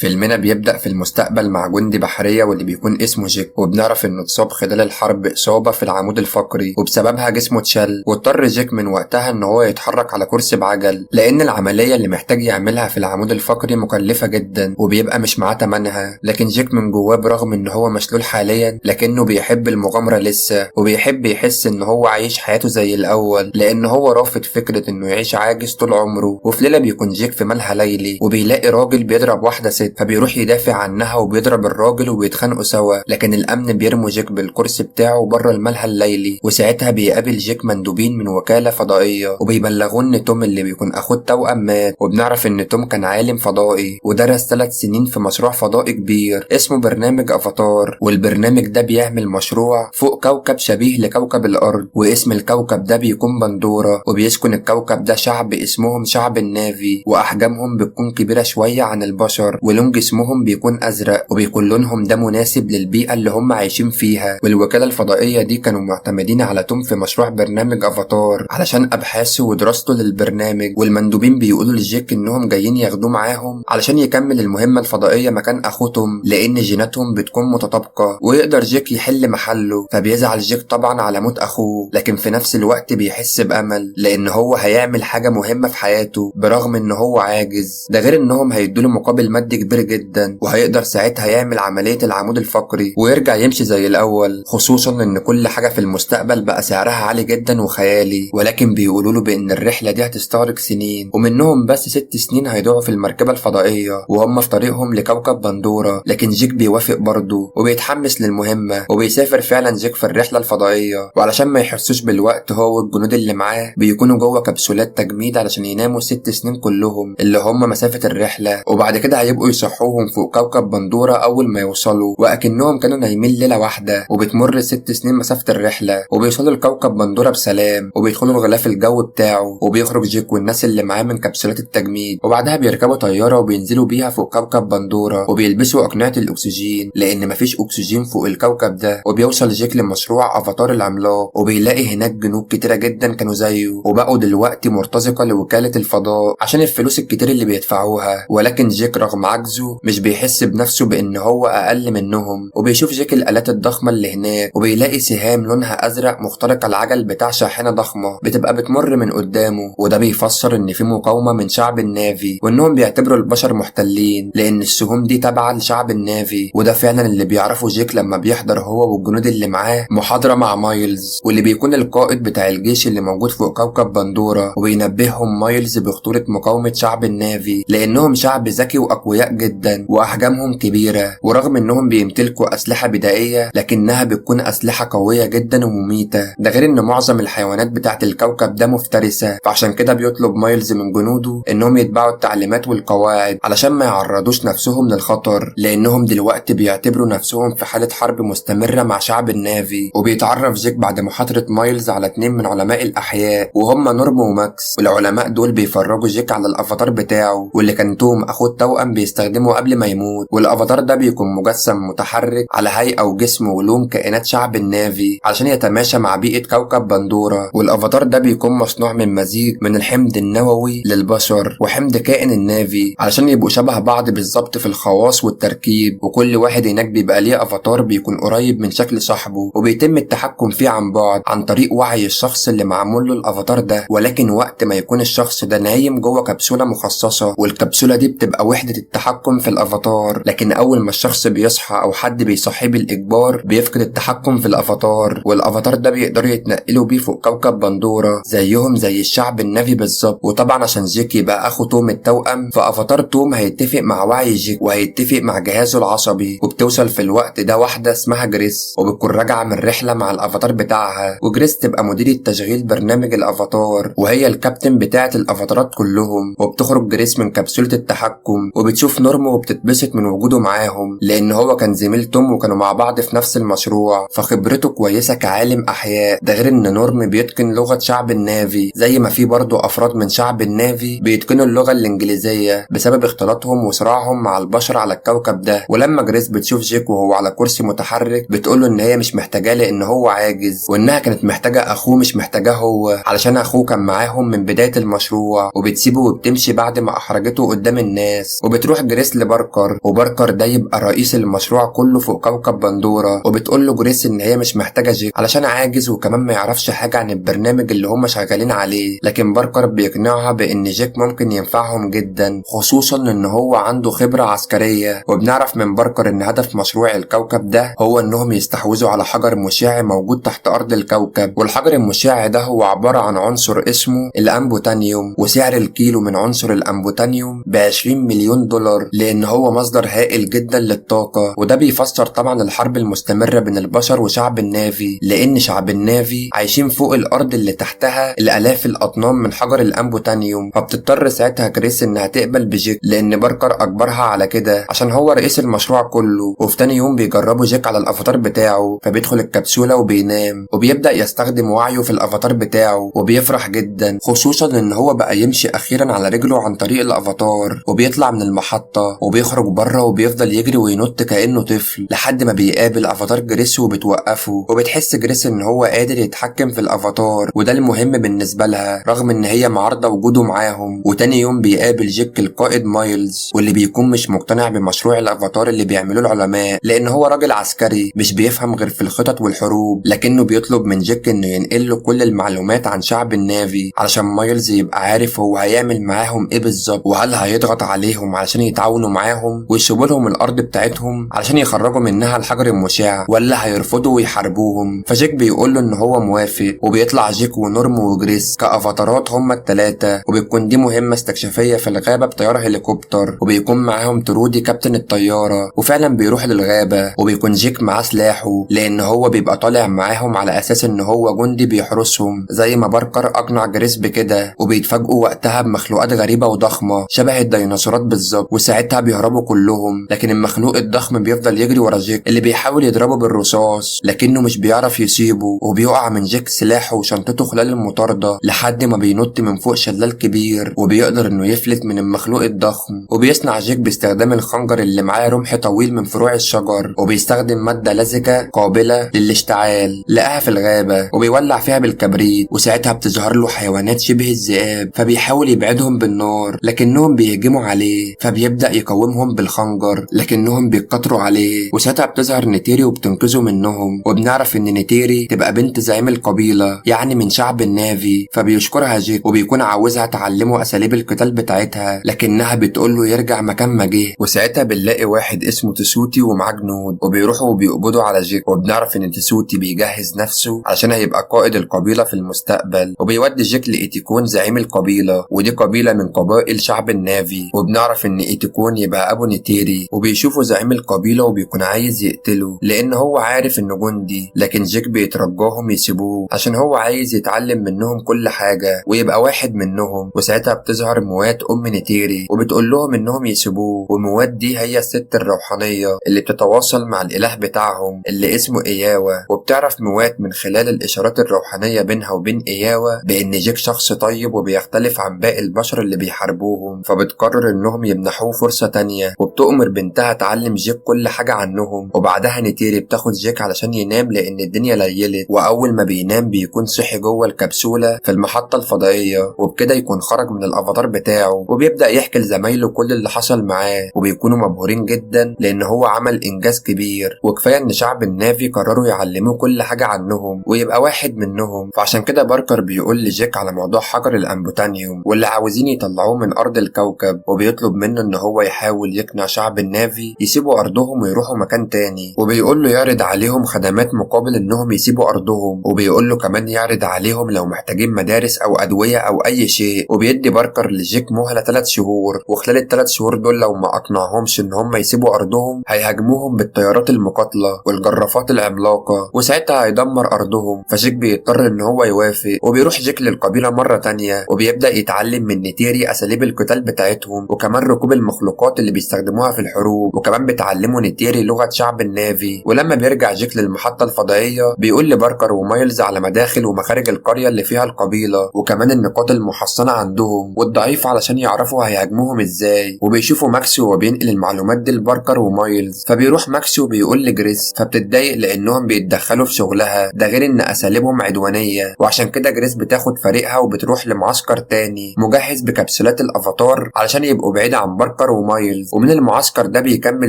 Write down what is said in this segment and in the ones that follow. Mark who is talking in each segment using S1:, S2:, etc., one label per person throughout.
S1: فيلمنا بيبدأ في المستقبل مع جندي بحرية واللي بيكون اسمه جيك، وبنعرف انه اتصاب خلال الحرب إصابة في العمود الفقري وبسببها جسمه اتشل، واضطر جيك من وقتها ان هو يتحرك على كرسي بعجل لأن العملية اللي محتاج يعملها في العمود الفقري مكلفة جدا وبيبقى مش معاه تمنها. لكن جيك من جواه برغم ان هو مشلول حاليا لكنه بيحب المغامرة لسه، وبيحب يحس ان هو عايش حياته زي الأول لأن هو رافض فكرة انه يعيش عاجز طول عمره. وفي ليلة بيكون جيك في ملهى ليلي وبيلاقي راجل بيضرب واحدة ست، فبيروح يدافع عنها وبيضرب الراجل وبيتخانقوا سوا، لكن الامن بيرموا جيك بالكرسي بتاعه بره الملهى الليلي. وساعتها بيقابل جيك مندوبين من وكالة فضائية وبيبلغوه ان توم اللي بيكون اخوه التوأم مات، وبنعرف ان توم كان عالم فضائي ودرس 3 سنين في مشروع فضائي كبير اسمه برنامج افاتار، والبرنامج ده بيعمل مشروع فوق كوكب شبيه لكوكب الارض، واسم الكوكب ده بيكون بندورة، وبيسكن الكوكب ده شعب اسمهم شعب النافي، واحجامهم بتكون كبيرة شوية عن البشر، ولون جسمهم بيكون ازرق، وبيكون لونهم ده مناسب للبيئة اللي هم عايشين فيها. والوكالة الفضائية دي كانوا معتمدين على توم في مشروع برنامج افاتار علشان ابحاثه ودراسته للبرنامج، والمندوبين بيقولوا لجيك انهم جايين ياخدوه معاهم علشان يكمل المهمة الفضائية مكان اخوه توم لان جيناتهم بتكون متطابقة ويقدر جيك يحل محله. فبيزعل جيك طبعا على موت اخوه، لكن في نفس الوقت بيحس بامل لان هو هيعمل حاجة مهمة في حياته برغم ان هو عاجز. ده غير انهم هيدوله مقابل مادي كبير جدا، وهيقدر ساعتها يعمل عملية العمود الفقري ويرجع يمشي زي الأول، خصوصا إن كل حاجة في المستقبل بقى سعرها عالي جدا وخيالي. ولكن بيقولوله بإن الرحلة دي هتستغرق سنين، ومنهم بس 6 سنين هيضيعوا في المركبة الفضائية وهم في طريقهم لكوكب بندورة. لكن جيك بيوافق برضه وبيتحمس للمهمة وبيسافر فعلا جيك في الرحلة الفضائية، وعلشان ما يحسوش بالوقت هو والجنود اللي معاه بيكونوا جوه كبسولات تجميد علشان يناموا 6 سنين كلهم اللي هم مسافة الرحلة، وبعد كده هيبقوا يصحوهم فوق كوكب بندورة أول ما يوصلوا، وأكنهم كانوا نايمين ليلة واحدة. وبتمر 6 سنين مسافة الرحلة وبيوصلوا لكوكب بندورة بسلام، وبيدخلوا الغلاف الجو بتاعه، وبيخرج جيك والناس اللي معاه من كبسولات التجميد، وبعدها بيركبوا طيارة وبينزلوا بيها فوق كوكب بندورة، وبيلبسوا أقنعة الأكسجين لأن مفيش أكسجين فوق الكوكب ده. وبيوصل جيك لمشروع أفاتار العملاق وبيلاقي هناك جنود كتيرة جدا كانوا زيه وبقوا دلوقتي مرتزقة لوكالة الفضاء عشان الفلوس الكتير اللي بيدفعوها. ولكن جيك رغم عجزه مش بيحس بنفسه بان هو اقل منهم، وبيشوف جيك الالات الضخمه اللي هناك وبيلاقي سهام لونها ازرق مخترقه العجل بتاع شاحنه ضخمه بتبقى بتمر من قدامه، وده بيفسر ان في مقاومه من شعب النافي وانهم بيعتبروا البشر محتلين لان السهوم دي تابعه لشعب النافي. وده فعلا اللي بيعرفه جيك لما بيحضر هو والجنود اللي معاه محاضره مع مايلز واللي بيكون القائد بتاع الجيش اللي موجود فوق كوكب بندوره، وبينبههم مايلز بخطوره مقاومه شعب النافي لانهم شعب ذكي واقوياء جدا واحجامهم كبيره، ورغم انهم بيمتلكوا اسلحه بدائيه لكنها بتكون اسلحه قويه جدا ومميته. ده غير ان معظم الحيوانات بتاعه الكوكب ده مفترسه، فعشان كده بيطلب مايلز من جنوده انهم يتبعوا التعليمات والقواعد علشان ما يعرضوش نفسهم للخطر لانهم دلوقتي بيعتبروا نفسهم في حاله حرب مستمره مع شعب النافي. وبيتعرف جيك بعد محاضره مايلز على 2 من علماء الاحياء وهم نورم وماكس، والعلماء دول بيفرجوا جيك على الافاتار بتاعه واللي كان توم اخوه التوأم بيستخدمه قبل ما يموت. والافاتار ده بيكون مجسم متحرك على هيئة وجسم ولون كائنات شعب النافي علشان يتماشى مع بيئة كوكب بندورة. والافاتار ده بيكون مصنوع من مزيج من الحمض النووي للبشر وحمض كائن النافي علشان يبقوا شبه بعض بالظبط في الخواص والتركيب، وكل واحد هناك بيبقى ليه افاتار بيكون قريب من شكل صاحبه وبيتم التحكم فيه عن بعد عن طريق وعي الشخص اللي معمول له الافاتار ده. ولكن وقت ما يكون الشخص ده نايم جوه كبسولة مخصصة، والكبسولة دي بتبقى وحدة التحكم في الافاتار، لكن اول ما الشخص بيصحى او حد بيصحيه بالاجبار بيفقد التحكم في الافاتار، والافاتار ده بيقدروا يتنقلوا بيه فوق كوكب بندورة زيهم زي الشعب النافي بالظبط. وطبعا عشان جيك يبقى اخو توم التوأم، فافاتار توم هيتفق مع وعي جيك وهيتفق مع جهازه العصبي، وبتوصل في الوقت ده واحدة اسمها جريس وبتكون راجعة من رحلة مع الافاتار بتاعها، وجريس تبقى مديرة تشغيل برنامج الافاتار وهي الكابتن بتاعة الافاتارات كلهم. وبتخرج جريس من كبسولة التحكم وبتشوف نورم وبتتبسط من وجوده معاهم لان هو كان زميل توم وكانوا مع بعض في نفس المشروع فخبرته كويسة كعالم احياء. ده غير ان نورم بيتقن لغة شعب النافي زي ما في برضه افراد من شعب النافي بيتقنوا اللغة الانجليزية بسبب اختلاطهم وصراعهم مع البشر على الكوكب ده. ولما جريس بتشوف جيك وهو على كرسي متحرك بتقوله ان هي مش محتاجاه لان هو عاجز، وانها كانت محتاجة اخوه مش محتاجاه هو علشان اخوه كان معاهم من بداية المشروع، وبتسيبه وبتمشي بعد ما احرجته قدام الناس. وبتروح جريس لباركر، وباركر ده يبقى رئيس المشروع كله فوق كوكب بندورة. وبتقول له جريس ان هي مش محتاجة جيك علشان عاجز وكمان ما يعرفش حاجة عن البرنامج اللي هم شغالين عليه، لكن باركر بيقنعها بان جيك ممكن ينفعهم جدا، خصوصا ان هو عنده خبرة عسكرية. وبنعرف من باركر ان هدف مشروع الكوكب ده هو انهم يستحوذوا على حجر مشع موجود تحت ارض الكوكب. والحجر المشع ده هو عبارة عن عنصر اسمه الامبوتانيوم، وسعر الكيلو من عنصر الامبوتانيوم ب20 مليون دولار، لان هو مصدر هائل جدا للطاقة. وده بيفسر طبعا الحرب المستمرة بين البشر وشعب النافي، لان شعب النافي عايشين فوق الارض اللي تحتها الالاف الاطنان من حجر الامبوتانيوم. فبتضطر ساعتها جريس انها تقبل بجيك لان باركر اجبرها على كده عشان هو رئيس المشروع كله. وفي تاني يوم بيجربوا جيك على الافاتار بتاعه، فبيدخل الكبسولة وبينام وبيبدأ يستخدم وعيه في الافاتار بتاعه، وبيفرح جدا خصوصا ان هو بقى يمشي اخيرا على رجله عن طريق الافاتار. وبيطلع من المحطة وبيخرج بره وبيفضل يجري وينط كأنه طفل لحد ما بيقابل افاتار جريس وبتوقفه. وبتحس جريس ان هو قادر يتحكم في الافاتار، وده المهم بالنسبة لها رغم ان هي معارضة وجوده معاهم. وتاني يوم بيقابل جيك القائد مايلز، واللي بيكون مش مقتنع بمشروع الافاتار اللي بيعملوه العلماء، لان هو راجل عسكري مش بيفهم غير في الخطط والحروب، لكنه بيطلب من جيك انه ينقل له كل المعلومات عن شعب النافي علشان مايلز يبقى عارف هو هيعمل معاهم ايه بالظبط، وهل هيضغط عليهم علشان يتعاونوا معاهم ويسيبوا لهم الارض بتاعتهم علشان يخرجوا منها الحجر المشع، ولا هيرفضوا ويحاربوهم. فجيك بيقول له ان هو موافق، وبيطلع جيك ونورم وجريس كافاتارات هما التلاتة. وبتكون دي مهمة استكشافية في الغابة بطيارة هليكوبتر، وبيكون معاهم ترودي كابتن الطيارة. وفعلا بيروح للغابة، وبيكون جيك معاه سلاحه لان هو بيبقى طالع معاهم على اساس ان هو جندي بيحرسهم زي ما باركر اقنع جريس بكده. وبيتفاجئوا وقتها بمخلوقات غريبة وضخمة شبه الديناصورات بالظبط، وساعتها بيهربوا كلهم، لكن المخلوق الضخم بيفضل يجري ورا جيك اللي بيحاول يضربه بالرصاص لكنه مش بيعرف يسيبه. وبيقع من جيك سلاحه وشنطته خلال المطاردة لحد ما بينط من فوق شلال كبير، وبيقدر انه يفلت من المخلوق الضخم. وبيصنع جيك باستخدام الخنجر اللي معاه رمح طويل من فروع الشجر، وبيستخدم مادة لزجة قابلة للاشتعال لقاها في الغابة، وبيولع فيها بالكبريت. وساعتها بتظهر له حيوانات شبه الذئاب، فبيحاول يبعدهم بالنار لكنهم بيهجموا عليه، فبيبدأ يقاومهم بالخنجر لكنهم بيتكتروا عليه. وساعتها بتظهر نيتيري وبتنقذه منهم. وبنعرف ان نيتيري تبقى بنت زعيم القبيلة يعني من شعب النافي، فبيشكرها جيك وبيكون عاوزها تعلمه اساليب القتال بتاعتها، لكنها بتقول له يرجع مكان ما جه. وساعتها بنلاقي واحد اسمه تسوتي ومعاه جنود، وبيروحوا وبيقبضوا على جيك. وبنعرف ان تسوتي بيجهز نفسه عشان هيبقى قائد القبيلة في المستقبل، وبيودي جيك لإيتيكون زعيم القبيلة، ودي قبيلة من قبائل شعب النافي. وبنعرف ان إيتيكون يبقى ابو نيتيري، وبيشوفه زعيم القبيلة وبيكون عايز يقتله لان هو عارف انه جندي، لكن جيك بيترجاهم يسيبوه عشان هو عايز يتعلم منهم كل حاجة ويبقى واحد منهم. وساعتها بتظهر موات ام نيتيري وبتقول لهم انهم يسيبوه. وموات دي هي الست الروحانية اللي بتتواصل مع الاله بتاعهم اللي اسمه اياوا. وبتعرف موات من خلال الاشارات الروحانية بينها وبين اياوا بان جيك شخص طيب وبيختلف عن باقي البشر اللي بيحاربوهم، فبتقرر انهم يمنحوه فرصة تانية. وبتؤمر بنتها تعلم جيك كل حاجة عنهم. وبعدها نيتيري بتاخد جيك علشان ينام لان الدنيا ليلت، واول ما بينام بيكون صحي جوه الكبسولة في المحطة الفضائية، وبكده يكون خرج من الافاتار بتاعه. وبيبدأ يحكي لزمايله كل اللي حصل معاه، وبيكونوا مبهورين جدا لان هو عمل انجاز كبير. وكفاية ان شعب النافي قرروا يعلموه كل حاجة عنهم ويبقى واحد منهم. فعشان كده باركر بيقول لجيك على موضوع حجر الامبوتانيوم واللي عاوزين يطلعوه من ارض الكوكب، وبيطلب منه ان هو يحاول يقنع شعب النافي يسيبوا ارضهم ويروحوا مكان تاني. وبيقول له يعرض عليهم خدمات مقابل انهم يسيبوا ارضهم، وبيقول له كمان يعرض عليهم لو محتاجين مدارس او ادوية او اي شيء. وبيدي باركر لجيك مهلة 3 شهور، وخلال ال3 شهور دول لو ما اقنعهمش ان هم يسيبوا ارضهم هيهاجموهم بالطيارات المقاتلة والجرافات العملاقة، وساعتها هيدمر ارضهم. فجيك بيضطر ان هو يوافق، وبيروح جيك للقبيلة مرة تانية وبيبدأ يتعلم من نيتيري اساليب القتال بتاعتهم وكمان ركوب المخلوقات اللي بيستخدموها في الحروب. وكمان بتعلمه نيتيري لغة شعب النافي. ولما بيرجع جيك للمحطة الفضائية بيقول لباركر ومايلز على مداخل ومخارج القرية اللي فيها القبيلة وكمان النقاط المحصنة عندهم والضعيف علشان يعرفوا هيهاجموهم ازاي. وبيشوفوا ماكسي وهو بينقل المعلومات دي لباركر ومايلز، فبيروح ماكسي وبيقول لجريس، فبتتضايق لانهم بيتدخلوا في شغلها، ده غير ان اساليبهم عدوانية. وعشان كده جريس بتاخد فريقها وبتروح لمعسكر تاني مجهز بكبسولات الافاتار علشان يبقوا بعيد عن باركر معسكر ومايلز، ومن المعسكر ده بيكمل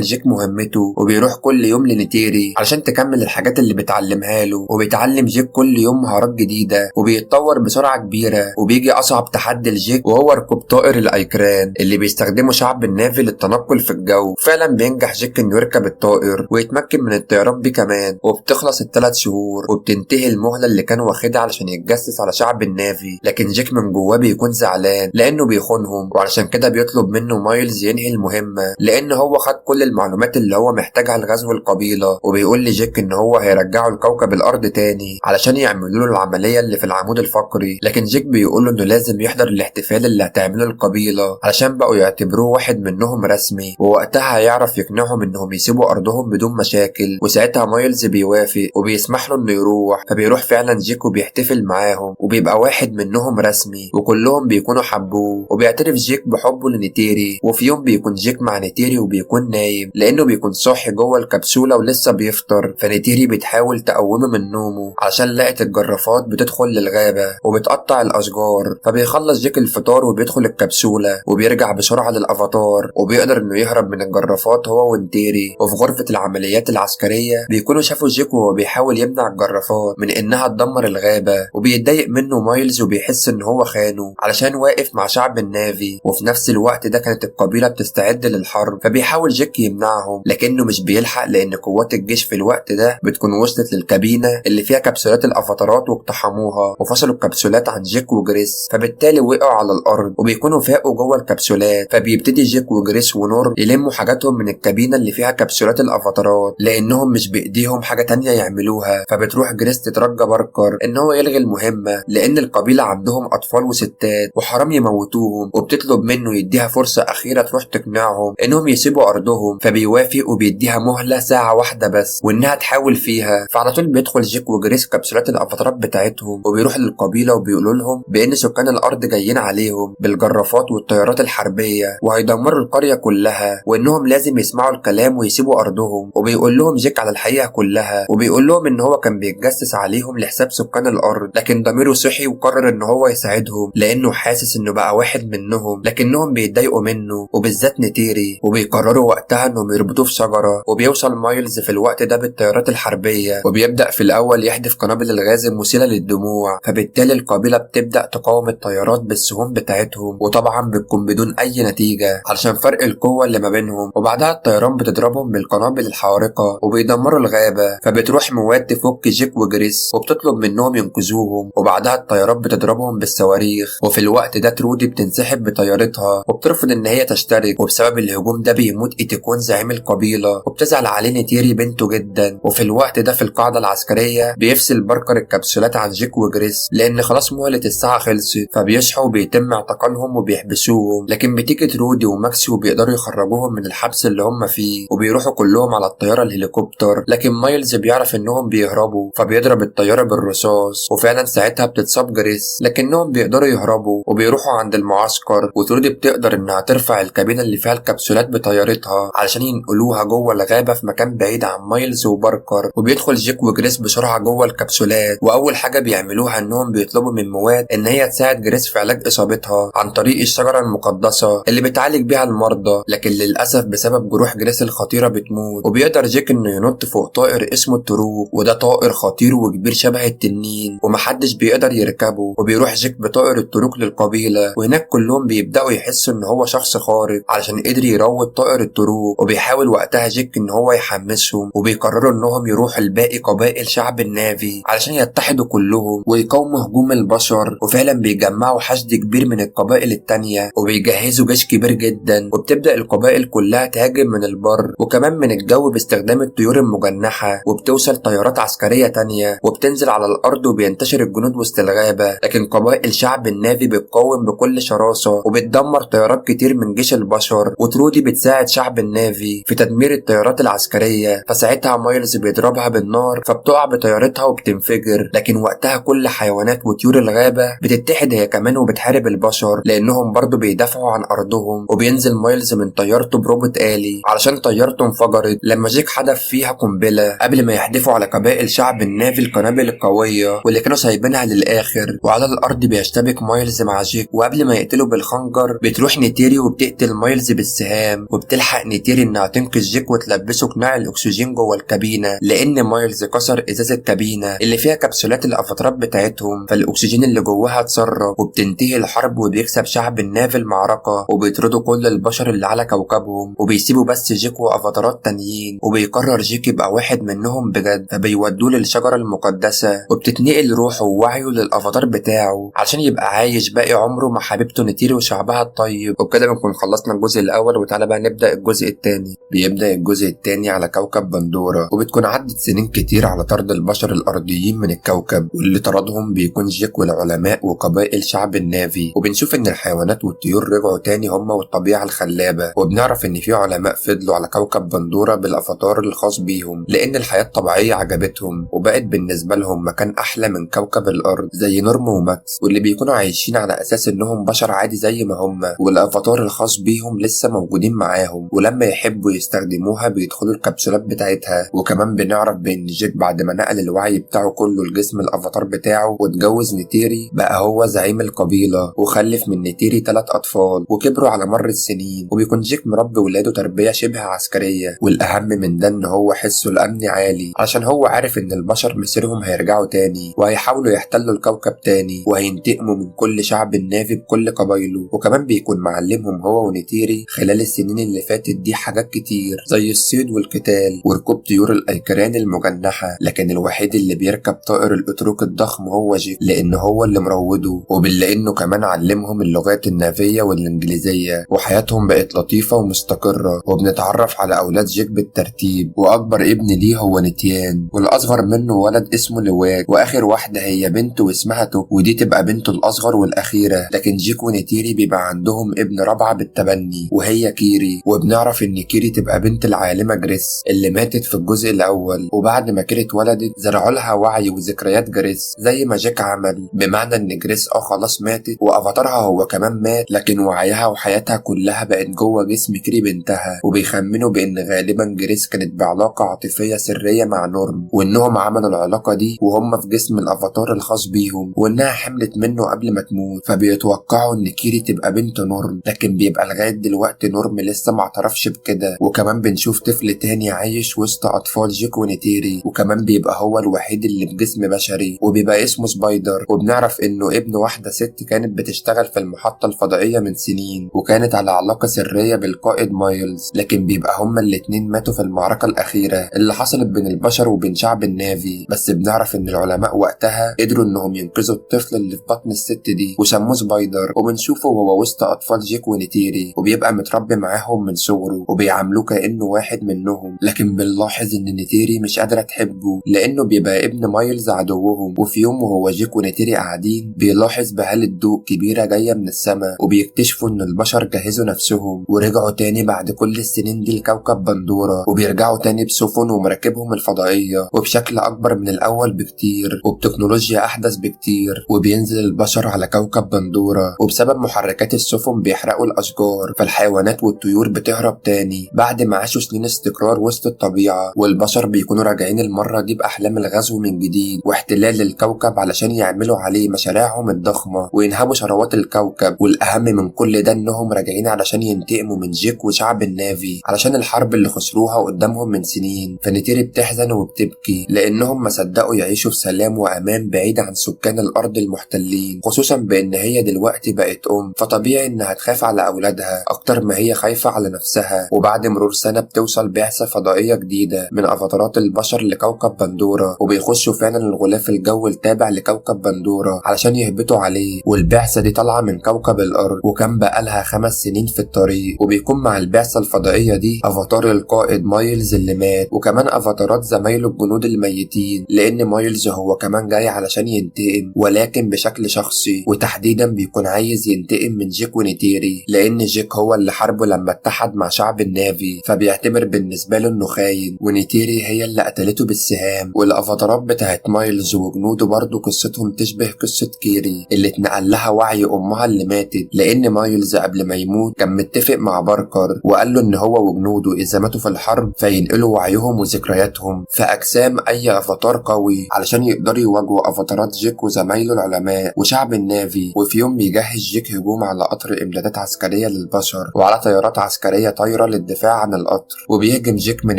S1: جيك مهمته وبيروح كل يوم لنيتيري علشان تكمل الحاجات اللي بتعلمها له. وبيتعلم جيك كل يوم مهارات جديدة وبيتطور بسرعة كبيرة. وبيجي أصعب تحدي لجيك وهو ركوب طائر الأيكران اللي بيستخدمه شعب النافي للتنقل في الجو. فعلا بينجح جيك إنه يركب الطائر ويتمكن من الطيران بيه كمان. وبتخلص ال3 شهور وبتنتهي المهلة اللي كان واخدها علشان يتجسس على شعب النافي. لكن جيك من جواه بيكون زعلان لأنه بيخونهم، وعلشان كده بيطلب منه مايلز ينهي المهمة لأن هو خد كل المعلومات اللي هو محتاجها لغزو القبيلة. وبيقول لجيك إن هو هيرجعه لكوكب الأرض تاني علشان يعملوا له العملية اللي في العمود الفقري. لكن جيك بيقول له إنه لازم يحضر الاحتفال اللي هتعمله القبيلة علشان بقوا يعتبروه واحد منهم رسمي، ووقتها هيعرف يقنعهم إنهم يسيبوا أرضهم بدون مشاكل. وساعتها مايلز بيوافق وبيسمح له إنه يروح. فبيروح فعلا جيك وبيحتفل معاهم وبيبقى واحد منهم رسمي، وكلهم بيكونوا حبوه. وبيعترف جيك بحبه لنيتيري. وفي يوم بيكون جيك مع نيتيري وبيكون نايم لأنه بيكون صاحي جوه الكبسولة ولسه بيفطر. فنيتيري بتحاول تقومه من نومه علشان لقت الجرافات بتدخل للغابة وبتقطع الأشجار. فبيخلص جيك الفطار وبيدخل الكبسولة وبيرجع بسرعة للأفاتار وبيقدر إنه يهرب من الجرافات هو ونيتيري. وفي غرفة العمليات العسكرية بيكونوا شافوا جيك وهو بيحاول يمنع الجرافات من إنها تدمر الغابة. وبيتضايق منه مايلز وبيحس إن هو خانه علشان واقف مع شعب النافي. وفي نفس الوقت ده كانت القبيلة بتستعد للحرب. فبيحاول جيك يمنعهم لكنه مش بيلحق لأن قوات الجيش في الوقت ده بتكون وصلت للكابينة اللي فيها كبسولات الأفاتارات واقتحموها وفصلوا الكبسولات عن جيك وجريس. فبالتالي وقعوا على الأرض وبيكونوا فاقوا جوه الكبسولات. فبيبتدي جيك وجريس ونور يلموا حاجاتهم من الكابينة اللي فيها كبسولات الأفاتارات لأنهم مش بإيديهم حاجة تانية يعملوها. فبتروح جريس تترجى باركر إن هو يلغي المهمة لأن القبيلة عندهم أطفال وستات وحرام يموتوهم. وبتطلب منه يديها فرصة أخيرة تروح تقنعهم إنهم يسيبوا أرضهم. فبيوافق وبيديها مهلة ساعة واحدة بس وإنها تحاول فيها. فعلى طول بيدخل جيك وجريس كبسولات الأفاتارات بتاعتهم وبيروح للقبيلة وبيقولوا لهم بإن سكان الأرض جايين عليهم بالجرافات والطيارات الحربية وهيدمروا القرية كلها وإنهم لازم يسمعوا الكلام ويسيبوا أرضهم. وبيقول لهم جيك على الحقيقة كلها وبيقول لهم إن هو كان بيتجسس عليهم لحساب سكان الأرض، لكن ضميره صحي وقرر إن هو يساعدهم لأنه حاسس إنه بقى واحد منهم. لكنهم بيتضايقوا منه وبالذات نيتيري وبيقرروا وقتها إنهم يربطوه في شجرة. وبيوصل مايلز في الوقت ده بالطيارات الحربية وبيبدأ في الأول يحدف قنابل الغاز المسيلة للدموع. فبالتالي القبيلة بتبدأ تقاوم الطيارات بالسهوم بتاعتهم وطبعا بتكون بدون أي نتيجة علشان فرق القوة اللي ما بينهم. وبعدها الطيران بتضربهم بالقنابل الحارقة وبيدمروا الغابة. فبتروح مواد تفك جيك وجريس وبتطلب منهم ينقذوهم. وبعدها الطيارات بتضربهم بالصواريخ. وفي الوقت ده ترودي بتنسحب بطيارتها وبترفض إن هي تشترك. وبسبب الهجوم ده بيموت إيتيكون زعيم القبيلة وبتزعل عليه نيتيري بنته جدا. وفي الوقت ده في القاعدة العسكرية بيفصل باركر الكبسولات عن جيك وجريس لأن خلاص مهلة الساعة خلصت. فبيصحوا وبيتم اعتقالهم وبيحبسوهم. لكن بتيجي ترودي وماكسي وبيقدروا يخرجوهم من الحبس اللي هم فيه وبيروحوا كلهم على الطيارة الهليكوبتر. لكن مايلز بيعرف إنهم بيهربوا فبيضرب الطيارة بالرصاص. وفعلا ساعتها بتتصاب جريس لكنهم بيقدروا يهربوا وبيروحوا عند المعسكر. وترودي بتقدر إنها ترفع الكابينة اللي فيها الكبسولات بطيارتها علشان ينقلوها جوه الغابة في مكان بعيد عن مايلز وباركر. وبيدخل جيك وجريس بسرعة جوه الكبسولات وأول حاجة بيعملوها إنهم بيطلبوا من مواد إن هي تساعد جريس في علاج إصابتها عن طريق الشجرة المقدسة اللي بتعالج بيها المرضى. لكن للأسف بسبب جروح جريس الخطيرة بتموت. وبيقدر جيك إنه ينط فوق طائر اسمه التروق وده طائر خطير وكبير شبه التنين ومحدش بيقدر يركبه. وبيروح جيك بطائر التروق للقبيلة وهناك كلهم بيبدأوا يحسوا إن هو شخص خارق علشان قدر يروض طائر التروق. وبيحاول وقتها جيك إن هو يحمسهم وبيقرروا إنهم يروحوا لباقي قبائل شعب النافي علشان يتحدوا كلهم ويقاوموا هجوم البشر. وفعلا بيجمعوا حشد كبير من القبائل التانية وبيجهزوا جيش كبير جدا. وبتبدأ القبائل كلها تهاجم من البر وكمان من الجو باستخدام الطيور المجنحة. وبتوصل طيارات عسكرية تانية وبتنزل على الأرض وبينتشر الجنود وسط الغابة. لكن قبائل شعب النافي بتقاوم بكل شراسة وبتدمر طيارات كتير من جيش البشر. وترودي بتساعد شعب النافي في تدمير الطيارات العسكرية. فساعتها مايلز بيضربها بالنار فبتقع بطيارتها وبتنفجر. لكن وقتها كل حيوانات وطيور الغابة بتتحد هي كمان وبتحارب البشر لأنهم برضو بيدافعوا عن أرضهم. وبينزل مايلز من طيارته بروبوت آلي علشان طيارته انفجرت لما جيك حدف فيها قنبلة قبل ما يحدفوا على قبائل شعب النافي القنابل القوية واللي كانوا سايبينها للآخر. وعلى الأرض بيشتبك مايلز مع جيك وقبل ما يقتله بالخنجر بتروح نيتيري وبتقتل بتقتل مايلز بالسهام، وبتلحق نيتيري انها تنقذ جيك وتلبسه قناع الاكسجين جوه الكابينه، لان مايلز كسر ازاز الكابينه اللي فيها كبسولات الافاترات بتاعتهم، فالاكسجين اللي جواها اتسرب، وبتنتهي الحرب وبيكسب شعب النافي المعركه، وبيطردوا كل البشر اللي على كوكبهم، وبيسيبوا بس جيك وافاترات تانيين، وبيقرر جيك يبقى واحد منهم بجد، فبيودوه للشجره المقدسه، وبتتنقل روحه ووعيه للافاتار بتاعه عشان يبقى عايش باقي عمره مع حبيبته نيتيري وشعبها الطيب. وبكده بنكون خلصنا الجزء الاول، وتعالى بقى نبدا الجزء الثاني. بيبدا الجزء الثاني على كوكب بندورة، وبتكون عدت سنين كتير على طرد البشر الارضيين من الكوكب، واللي طردهم بيكون جيك والعلماء وقبائل شعب النافي. وبنشوف ان الحيوانات والطيور رجعوا تاني هما والطبيعه الخلابه، وبنعرف ان في علماء فضلوا على كوكب بندورة بالافاتار الخاص بيهم، لان الحياه الطبيعيه عجبتهم وبقت بالنسبه لهم مكان احلى من كوكب الارض، زي نورم وماكس، واللي بيكونوا عايشين على اساس انهم بشر عادي زي ما هم، والافاتار الخاص بيهم لسه موجودين معاهم، ولما يحبوا يستخدموها بيدخلوا الكبسولات بتاعتها. وكمان بنعرف بان جيك بعد ما نقل الوعي بتاعه كله لجسم الافاتار بتاعه واتجوز نيتيري، بقى هو زعيم القبيله، وخلف من نيتيري 3 اطفال وكبروا على مر السنين. وبيكون جيك مربي ولاده تربيه شبه عسكريه، والاهم من ده ان هو حسه الامني عالي، عشان هو عارف ان البشر مصيرهم هيرجعوا تاني وهيحاولوا يحتلوا الكوكب تاني، وهينتقموا من كل شعب النافي بكل قبايله. وكمان بيكون معلمهم هو ونيتيري خلال السنين اللي فاتت دي حاجات كتير، زي الصيد والقتال وركوب طيور الايكران المجنحه، لكن الوحيد اللي بيركب طائر الاتروك الضخم هو جيك، لان هو اللي مروده. وبالله انه كمان علمهم اللغات النافيه والانجليزيه، وحياتهم بقت لطيفه ومستقره. وبنتعرف على اولاد جيك بالترتيب، واكبر ابن ليه هو نيتيان، والاصغر منه ولد اسمه لواك، واخر واحده هي بنت واسمها توك، ودي تبقى بنته الاصغر والاخيره. لكن جيك ونيتيري بيبقى عندهم ابن رابعه بالتبني وهي كيري، وبنعرف ان كيري تبقى بنت العالمه جريس اللي ماتت في الجزء الاول. وبعد ما كيري اتولدت زرعوا لها وعي وذكريات جريس زي ما جيك عمل، بمعنى ان جريس خلاص ماتت وافاتارها هو كمان مات، لكن وعيها وحياتها كلها بقت جوه جسم كيري بنتها. وبيخمنوا بان غالبا جريس كانت بعلاقه عاطفيه سريه مع نورم، وانهم عملوا العلاقه دي وهم في جسم الافاتار الخاص بيهم، وانها حملت منه قبل ما تموت، فبيتوقعوا ان كيري تبقى بنت نورم، لكن بيبقى لغايه دلوقتي نورم لسه ما اعترفش بكده. وكمان بنشوف طفل تاني عايش وسط اطفال جيك ونيتيري، وكمان بيبقى هو الوحيد اللي بجسم بشري، وبيبقى اسمه سبايدر. وبنعرف انه ابن واحده ست كانت بتشتغل في المحطه الفضائيه من سنين، وكانت على علاقه سريه بالقائد مايلز، لكن بيبقى هما الاتنين ماتوا في المعركه الاخيره اللي حصلت بين البشر وبين شعب النافي. بس بنعرف ان العلماء وقتها قدروا انهم ينقذوا الطفل اللي في بطن الست دي وسموه سبايدر، وبنشوفه وهو وسط اطفال جيك ونيتيري، وبيبقى متربي معاهم من صغره وبيعاملوه كانه واحد منهم. لكن بنلاحظ ان نيتيري مش قادره تحبه لانه بيبقى ابن مايلز عدوهم. وفي يوم وهو جيك ونيتيري قاعدين بيلاحظ بهالة ضوء كبيره جايه من السماء، وبيكتشفوا ان البشر جهزوا نفسهم ورجعوا تاني بعد كل السنين دي لكوكب بندورة، وبيرجعوا تاني بسفن ومراكبهم الفضائيه وبشكل اكبر من الاول بكتير وبتكنولوجيا احدث بكتير. وبينزل البشر على كوكب بندورة، وبسبب محركات السفن بيحرقوا الاشجار، فالحيوانات والطيور بتهرب تاني بعد ما عاشوا سنين استقرار وسط الطبيعه. والبشر بيكونوا راجعين المره دي باحلام الغزو من جديد واحتلال الكوكب علشان يعملوا عليه مشاريعهم الضخمه وينهبوا ثروات الكوكب. والاهم من كل ده انهم راجعين علشان ينتقموا من جيك وشعب النافي علشان الحرب اللي خسروها قدامهم من سنين. فنيتيري بتحزن وبتبكي لانهم ما صدقوا يعيشوا في سلام وامان بعيد عن سكان الارض المحتلين، خصوصا بان هي دلوقتي بقت فطبيعي انها تخاف على اولادها اكتر ما هي خايفه على نفسها. وبعد مرور سنه بتوصل بعثه فضائيه جديده من افاتارات البشر لكوكب بندورة، وبيخشوا فعلا الغلاف الجوي التابع لكوكب بندورة علشان يهبطوا عليه. والبعثه دي طالعه من كوكب الارض، وكان بقالها 5 سنين في الطريق. وبيكون مع البعثه الفضائيه دي افاتار القائد مايلز اللي مات، وكمان افاتارات زمايله الجنود الميتين، لان مايلز هو كمان جاي علشان ينتقم ولكن بشكل شخصي، وتحديدا بيكون عايز ينتقم من جيك ونيتيري لان جيك هو اللي حاربه لما اتحد مع شعب النافي، فبيعتبر بالنسبه له انه خاين، ونيتيري هي اللي قتلته بالسهام. والافاتارات بتاعت مايلز وجنوده برضه قصتهم تشبه قصه كيري اللي اتنقل لها وعي امها اللي ماتت، لان مايلز قبل ما يموت كان متفق مع باركر وقال له ان هو وجنوده اذا ماتوا في الحرب فينقلوا وعيهم وذكرياتهم في اجسام اي افاتار قوي علشان يقدروا يواجهوا افاتارات جيك وزمايله العلماء وشعب النافي. وفي يوم بيجهز جيك هجوم على قطر امدادات عسكريه عسكرية للبشر وعلى طيارات عسكرية طايرة للدفاع عن القطر. وبيهجم جيك من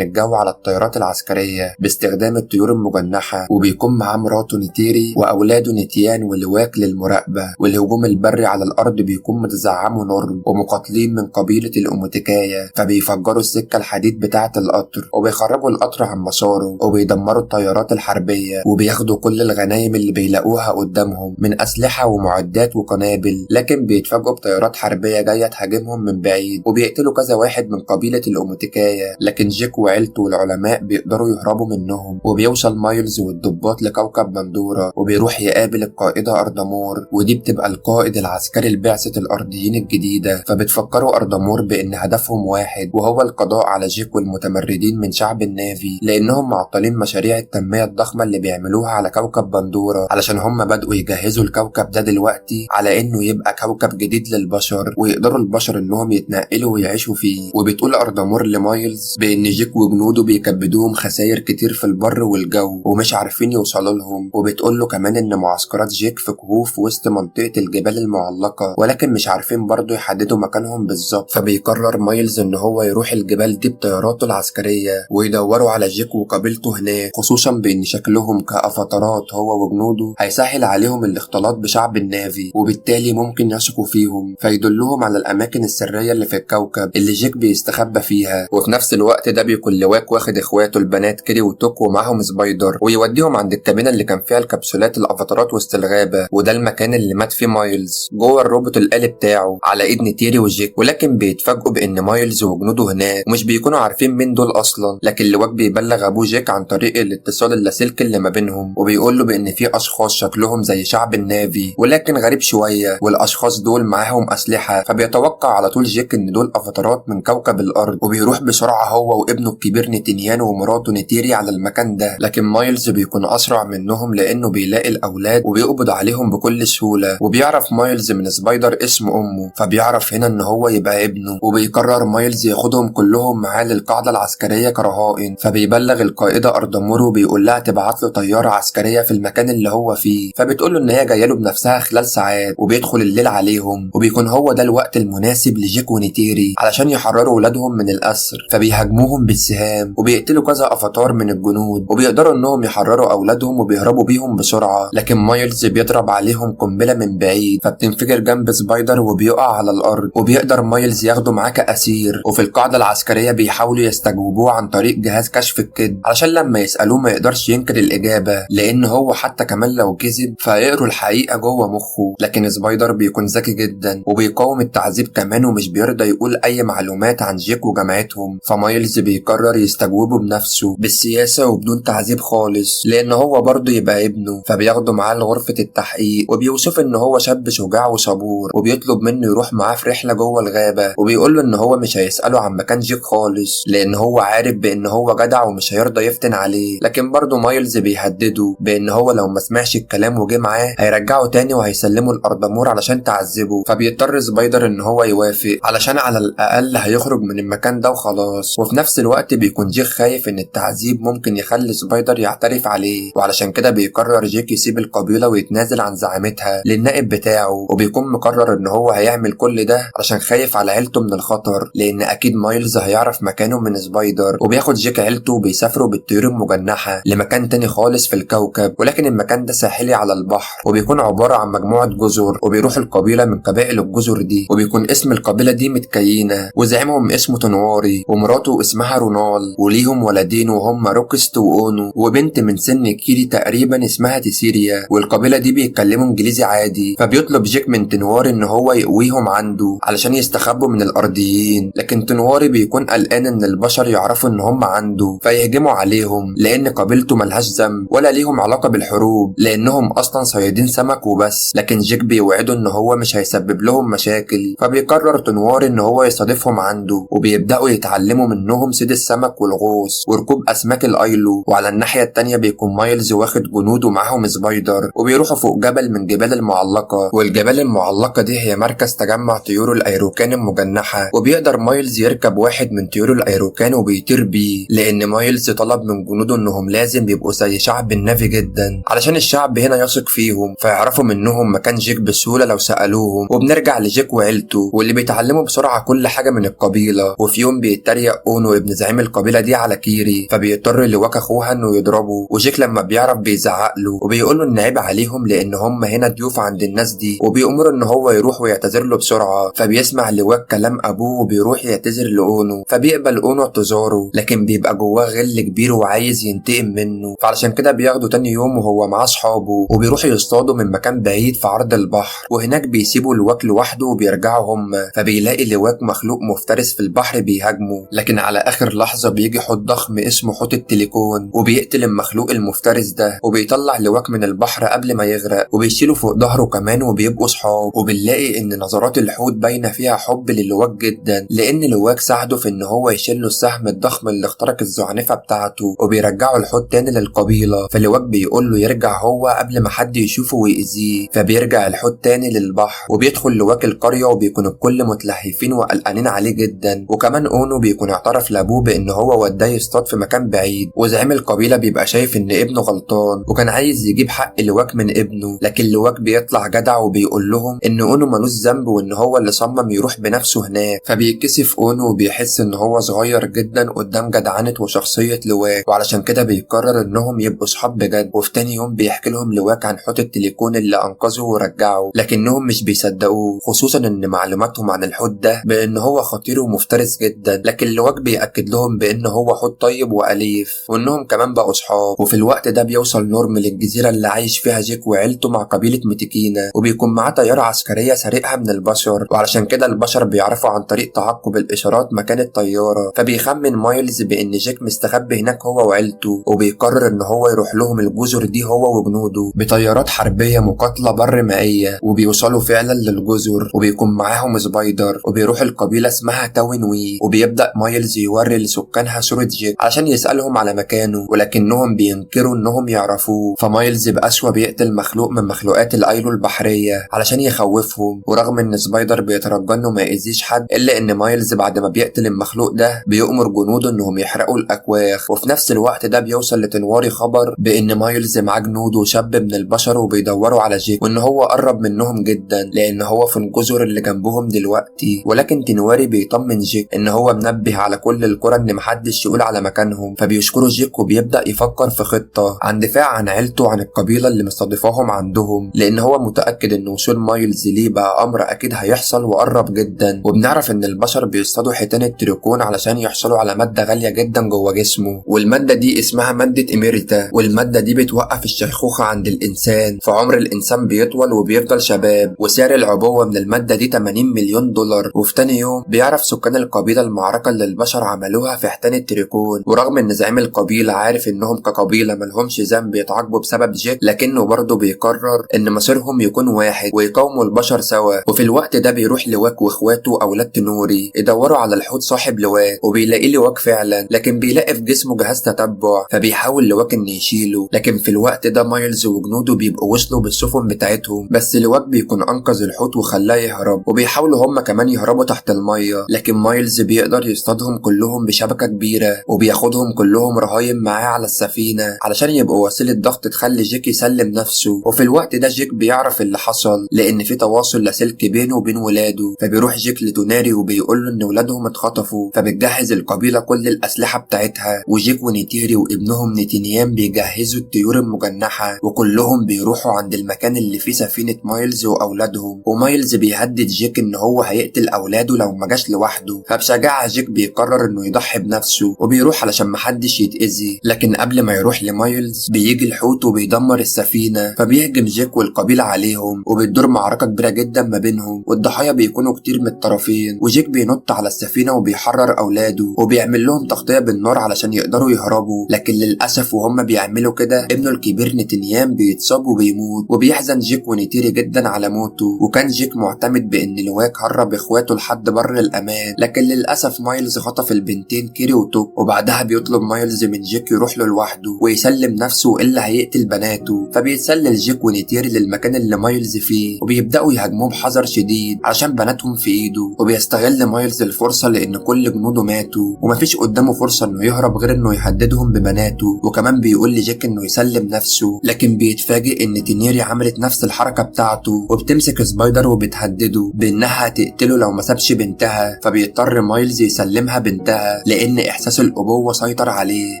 S1: الجو على الطيارات العسكرية باستخدام الطيور المجنحة، وبيكون معاه مراته نيتيري وأولاده نيتيان ولواك للمراقبة. والهجوم البري على الأرض بيكون متزعمه نورم ومقاتلين من قبيلة الأوموتيكايا، فبيفجروا السكة الحديد بتاعة القطر وبيخرجوا القطر عن مساره وبيدمروا الطيارات الحربية وبياخدوا كل الغنايم اللي بيلاقوها قدامهم من أسلحة ومعدات وقنابل. لكن بيتفاجئوا بطيارات حربية جاية تهاجمهم من بعيد وبيقتلوا كذا واحد من قبيلة الأوموتيكايا، لكن جيك وعيلته والعلماء بيقدروا يهربوا منهم. وبيوصل مايلز والضباط لكوكب بندورة وبيروح يقابل القائدة أردامور، ودي بتبقى القائد العسكري لبعثة الأرضيين الجديدة. فبتفكروا أردامور بإن هدفهم واحد وهو القضاء على جيك والمتمردين من شعب النافي، لأنهم معطلين مشاريع التنمية الضخمة اللي بيعملوها على كوكب بندورة، علشان هم بدأوا يجهزوا الكوكب ده دلوقتي على إنه يبقى كوكب جديد للبشر ويقدروا البشر إنهم يتنقلوا ويعيشوا فيه. وبتقول أردامور لمايلز بإن جيك وجنوده بيكبدوهم خسائر كتير في البر والجو ومش عارفين يوصلوا لهم. وبتقول له كمان إن معسكرات جيك في كهوف وسط منطقة الجبال المعلقة، ولكن مش عارفين برضه يحددوا مكانهم بالظبط. فبيقرر مايلز إن هو يروح الجبال دي بطياراته العسكرية ويدوروا على جيك وقبيلته هناك، خصوصا بإن شكلهم كأفاتارات هو وجنوده هيسهل عليهم الاختلاط بشعب النافي وبالتالي ممكن يثقوا فيهم، فيدلهم على الأماكن السرية اللي في الكوكب اللي جيك بيستخبى فيها. وفي نفس الوقت ده بيكون لواك واخد اخواته البنات كيري وتوك ومعاهم سبايدر ويوديهم عند الكابينة اللي كان فيها الكبسولات الافاتارات وسط الغابة، وده المكان اللي مات فيه مايلز جوه الروبوت الآلي بتاعه على ايد نيتيري وجيك. ولكن بيتفاجئوا بان مايلز وجنوده هناك ومش بيكونوا عارفين مين دول اصلا، لكن لواك بيبلغ ابوه جيك عن طريق الاتصال اللاسلكي اللي ما بينهم وبيقول له بان في اشخاص شكلهم زي شعب النافي ولكن غريب شوية، والاشخاص دول معاهم اسلحة. فبيتوقع على طول جيك ان دول افاتارات من كوكب الارض وبيروح بسرعة هو وابنه الكبير نتنيان ومراته نيتيري على المكان ده. لكن مايلز بيكون اسرع منهم لانه بيلاقي الاولاد وبيقبض عليهم بكل سهولة. وبيعرف مايلز من سبايدر اسم امه، فبيعرف هنا ان هو يبقى ابنه. وبيقرر مايلز ياخدهم كلهم معاه للقاعدة العسكرية كرهائن، فبيبلغ القائدة أردامور وبيقول لها تبعت له طيارة عسكرية في المكان اللي هو فيه، فبتقول له ان هي جايه له بنفسها خلال ساعات. وبيدخل الليل عليهم وبيكون هو ده الوقت المناسب لجيك ونيتيري علشان يحرروا ولادهم من الأسر، فبيهاجموهم بالسهام وبيقتلوا كذا افاتار من الجنود وبيقدروا انهم يحرروا اولادهم وبيهربوا بيهم بسرعة. لكن مايلز بيضرب عليهم قنبلة من بعيد فبتنفجر جنب سبايدر وبيقع على الارض، وبيقدر مايلز ياخده معاه كأسير. وفي القاعدة العسكرية بيحاولوا يستجوبوه عن طريق جهاز كشف الكذب علشان لما يسألوه ما يقدرش ينكر الإجابة، لأن هو حتى كمان لو كذب فيقروا الحقيقة جوه مخه. لكن سبايدر بيكون ذكي جدا وبيقاوم التعذيب كمان ومش بيرضى يقول أي معلومات عن جيك وجماعتهم. فمايلز بيقرر يستجوبه بنفسه بالسياسة وبدون تعذيب خالص لأن هو برضه يبقى ابنه. فبياخده معاه لغرفة التحقيق وبيوصف إن هو شاب شجاع وصبور وبيطلب منه يروح معاه في رحلة جوه الغابة، وبيقول له إن هو مش هيسأله عن مكان جيك خالص لأن هو عارف بإن هو جدع ومش هيرضى يفتن عليه. لكن برضه مايلز بيهدده بإن هو لو ما سمعش الكلام وجه معاه هيرجعه تاني وهيسلمه لأردامور علشان تعذبه. فبيضطر سبايدر إن هو يوافق علشان على الأقل هيخرج من المكان ده وخلاص. وفي نفس الوقت بيكون جيك خايف إن التعذيب ممكن يخلي سبايدر يعترف عليه، وعلشان كده بيقرر جيك يسيب القبيلة ويتنازل عن زعامتها للنائب بتاعه. وبيكون مقرر إن هو هيعمل كل ده علشان خايف على عيلته من الخطر لأن أكيد مايلز هيعرف مكانه من سبايدر. وبياخد جيك عيلته وبيسافروا بالطيور المجنحة لمكان تاني خالص في الكوكب، ولكن المكان ده ساحلي على البحر وبيكون عبارة عن مجموعة جزر، وبيروح القبيلة من قبائل الجزر دي وبيكون اسم القبيلة دي متكينة وزعيمهم اسمه تنواري ومراته اسمها رونال، وليهم ولدين وهم روكست وأونو وبنت من سن كيري تقريبا اسمها تيسيريا، والقبيلة دي بيتكلموا انجليزي عادي. فبيطلب جيك من تنواري ان هو يقويهم عنده علشان يستخبوا من الارضيين، لكن تنواري بيكون قلقان ان البشر يعرفوا ان هم عنده فيهجموا عليهم لان قبيلته ملهاش ذنب ولا ليهم علاقة بالحروب لانهم اصلا صيادين سمك وبس. لكن جيك بيوعده ان هو مش هيسبب لهم مشاكل، فبيقرر تنواري ان هو يستضيفهم عنده وبيبدأوا يتعلموا منهم صيد السمك والغوص وركوب اسماك الايلو. وعلى الناحية التانية بيكون مايلز واخد جنوده معاهم سبايدر وبيروحوا فوق جبل من جبال المعلقة، والجبال المعلقة دي هي مركز تجمع طيور الايروكان المجنحة. وبيقدر مايلز يركب واحد من طيور الايروكان وبيطير بيه لان مايلز طلب من جنوده انهم لازم يبقوا زي شعب النافي جدا علشان الشعب هنا يثق فيهم فيعرفوا منهم مكان جيك بسهولة لو سألوهم. وبنرجع لجيك وعيلته قبيلته واللي بيتعلموا بسرعة كل حاجة من القبيلة. وفي يوم بيتريق اونو ابن زعيم القبيلة دي على كيري، فبيضطر لواك اخوها انه يضربه، وجيك لما بيعرف بيزعق له وبيقول له ان عيب عليهم لان هم هنا ضيوف عند الناس دي، وبيأمره ان هو يروح ويعتذر له بسرعة. فبيسمع لواك كلام ابوه وبيروح يعتذر لأونو، فبيقبل أونو اعتذاره لكن بيبقى جواه غل كبير وعايز ينتقم منه، فعلشان كده بياخده تاني يوم وهو معاه صحابه وبيروحوا يصطادوا من مكان بعيد في عرض البحر، وهناك بيسيبوا لواك لوحده وبيرجعوا هم. فبيلاقي لواك مخلوق مفترس في البحر بيهاجمه، لكن على اخر لحظة بيجي حوت ضخم اسمه حوت التليكون وبيقتل المخلوق المفترس ده، وبيطلع لواك من البحر قبل ما يغرق وبيشيله فوق ظهره كمان وبيبقوا صحاب. وبنلاقي ان نظرات الحوت باينة فيها حب للواك جدا، لان لواك ساعده في ان هو يشيل له السهم الضخم اللي اخترق الزعنفة بتاعته وبيرجعه الحوت تاني للقبيلة. فلواك بيقول له يرجع هو قبل ما حد يشوفه ويأذيه، فبيرجع الحوت تاني للبحر وبيدخل لواك القرية وبيكون الكل متلهفين وقلقانين عليه جدا. وكمان اونو بيكون اعترف لابوه بان هو وداه يصطاد في مكان بعيد، وزعيم القبيلة بيبقى شايف ان ابنه غلطان وكان عايز يجيب حق لواك من ابنه، لكن لواك بيطلع جدع وبيقول لهم ان اونو ملوش ذنب وان هو اللي صمم يروح بنفسه هناك. فبيتكسف اونو وبيحس ان هو صغير جدا قدام جدعنة وشخصية لواك، وعلشان كده بيقرر انهم يبقوا صحاب بجد. وفي تاني يوم بيحكي لهم لواك عن حوت التليكون اللي انقذه ورجعه، لكنهم مش بيصدقوه، خصوصا ان معلوماتهم عن الحوت ده بان هو خطير ومفترس جدا. لكن لواك بيأكد لهم بان هو حوت طيب وأليف وانهم كمان بقوا صحاب. وفي الوقت ده بيوصل نورم للجزيرة اللي عايش فيها جيك وعيلته مع قبيلة ميتيكينا، وبيكون معاه طيارة عسكرية سارقها من البشر، وعلشان كده البشر بيعرفوا عن طريق تعقب الاشارات مكان الطيارة. فبيخمن مايلز بان جيك مستخبي هناك هو وعيلته، وبيقرر ان هو يروح لهم الجزر دي هو وجنوده بطيارات حربية مقاتلة بر مائية. وبيوصلوا فعلا للجزر وبيكون معاهم سبايدر، وبيروح القبيلة اسمها تاوين وي، وبيبدأ مايلز يوري لسكانها صورة جيك علشان يسألهم على مكانه، ولكنهم بينكروا انهم يعرفوه. فمايلز بقسوة بيقتل مخلوق من مخلوقات الايلو البحرية علشان يخوفهم، ورغم ان سبايدر بيترجى انه ما يأذيش حد، الا ان مايلز بعد ما بيقتل المخلوق ده بيؤمر جنوده انهم يحرقوا الاكواخ. وفي نفس الوقت ده بيوصل لتنواري خبر بان مايلز معاه جنود وشاب من البشر وبيدوروا على جيك، وان هو قرب منهم جدا لان هو في الجزر اللي جنبهم دلوقتي. ولكن تنواري بيطمن جيك ان هو منبه على كل القرى ان محدش يقول على مكانهم، فبيشكروا جيك وبيبدأ يفكر في خطة عن دفاع عن عيلته عن القبيلة اللي مستضيفاهم عندهم، لان هو متأكد ان وصول مايلز ليه بقى امر اكيد هيحصل وقرب جدا. وبنعرف ان البشر بيصطادوا حيتان التريكون علشان يحصلوا على مادة غالية جدا جوه جسمه، والمادة دي اسمها مادة إميريتا، والمادة دي بتوقف الشيخوخة عند الإنسان، فعمر الإنسان بيطول وبيفضل شباب. وسعر العبوة من المادة دي 80 مليون دولار. وفي تاني يوم بيعرف سكان القبيلة المعركة اللي البشر عملوها في حيتان التريكون، ورغم ان زعيم القبيلة عارف انهم كقبيلة ملهمش ذنب يتعاقبوا بسبب جيك، لكنه برضه بيقرر ان مصيرهم يكون واحد ويقاوموا البشر سوا. وفي الوقت ده بيروح لواك واخواته اولاد تنوري يدوروا على الحوت صاحب لواك، وبيلاقي لواك فعلا، لكن بيلاقي في جسمه جهاز تتبع، فبيحاول لواك ان يشيله. لكن في الوقت ده مايلز وجنوده بيبقوا وصلوا بالسفن بتاعتهم، بس لواك بيكون انقذ الحوت وخلاه يهرب، وبيحاولوا هم كمان يهربوا تحت المية، لكن مايلز بيقدر يصطادهم كلهم بشبكة كبيرة وبياخدهم كلهم رهاين معاه على السفينة علشان يبقوا وسيلة ضغط تخلي جيك يسلم نفسه. وفي الوقت ده جيك بيعرف اللي حصل لان في تواصل لاسلكي بينه وبين ولاده، فبيروح جيك لتوناري وبيقول له ان ولادهم اتخطفوا، فبتجهز القبيلة كل الاسلحة بتاعتها، وجيك ونيتيري وابنهم نيتينيام بيجهزوا الطيور المجنحة، وكلهم بيروحوا عند المكان اللي فيه سفينة مايلز واولادهم. ومايلز بيهدد جيك ان هو هيقتل اولاده لو ما جاش لوحده، فبشجاعة جيك بيقرر انه يضحي بنفسه وبيروح علشان محدش يتأذي. لكن قبل ما يروح لمايلز بيجي الحوت وبيدمر السفينة، فبيهجم جيك والقبيلة عليهم وبتدور معركة كبيرة جدا ما بينهم، والضحايا بيكونوا كتير من الطرفين. وجيك بينط على السفينة وبيحرر اولاده وبيعمل لهم تغطية بالنار علشان يقدروا يهربوا، لكن للأسف وهم بيعملوا كده ابنه الكبير نيتينيام بيتصاب وبيموت، وبيحزن جيك ونيتيري جدا على موته. وكان جيك معتمد بان لواك هرب اخواته لحد بر الامان، لكن للأسف مايلز خطف البنتين كيري وتوك، وبعدها بيطلب مايلز من جيك يروح له لوحده ويسلم نفسه الا هيقتل بناته. فبيتسلل جيك ونيتيري للمكان اللي مايلز فيه وبيبدأوا يهاجموه بحذر شديد عشان بناتهم في ايده، وبيستغل مايلز الفرصة لان كل جنوده ماتوا ومفيش قدامه فرصة انه يهرب غير انه يهددهم ببناته، وكمان بيقول لجيك انه يسلم نفسه. لكن بيتفاجئ ان تينيري عملت نفس الحركة بتاعته وبتمسك سبايدر وبتهدده بانها هتقتله لو ما سابش بنتها، فبيضطر مايلز يسلمها بنتها لان احساس الابوه سيطر عليه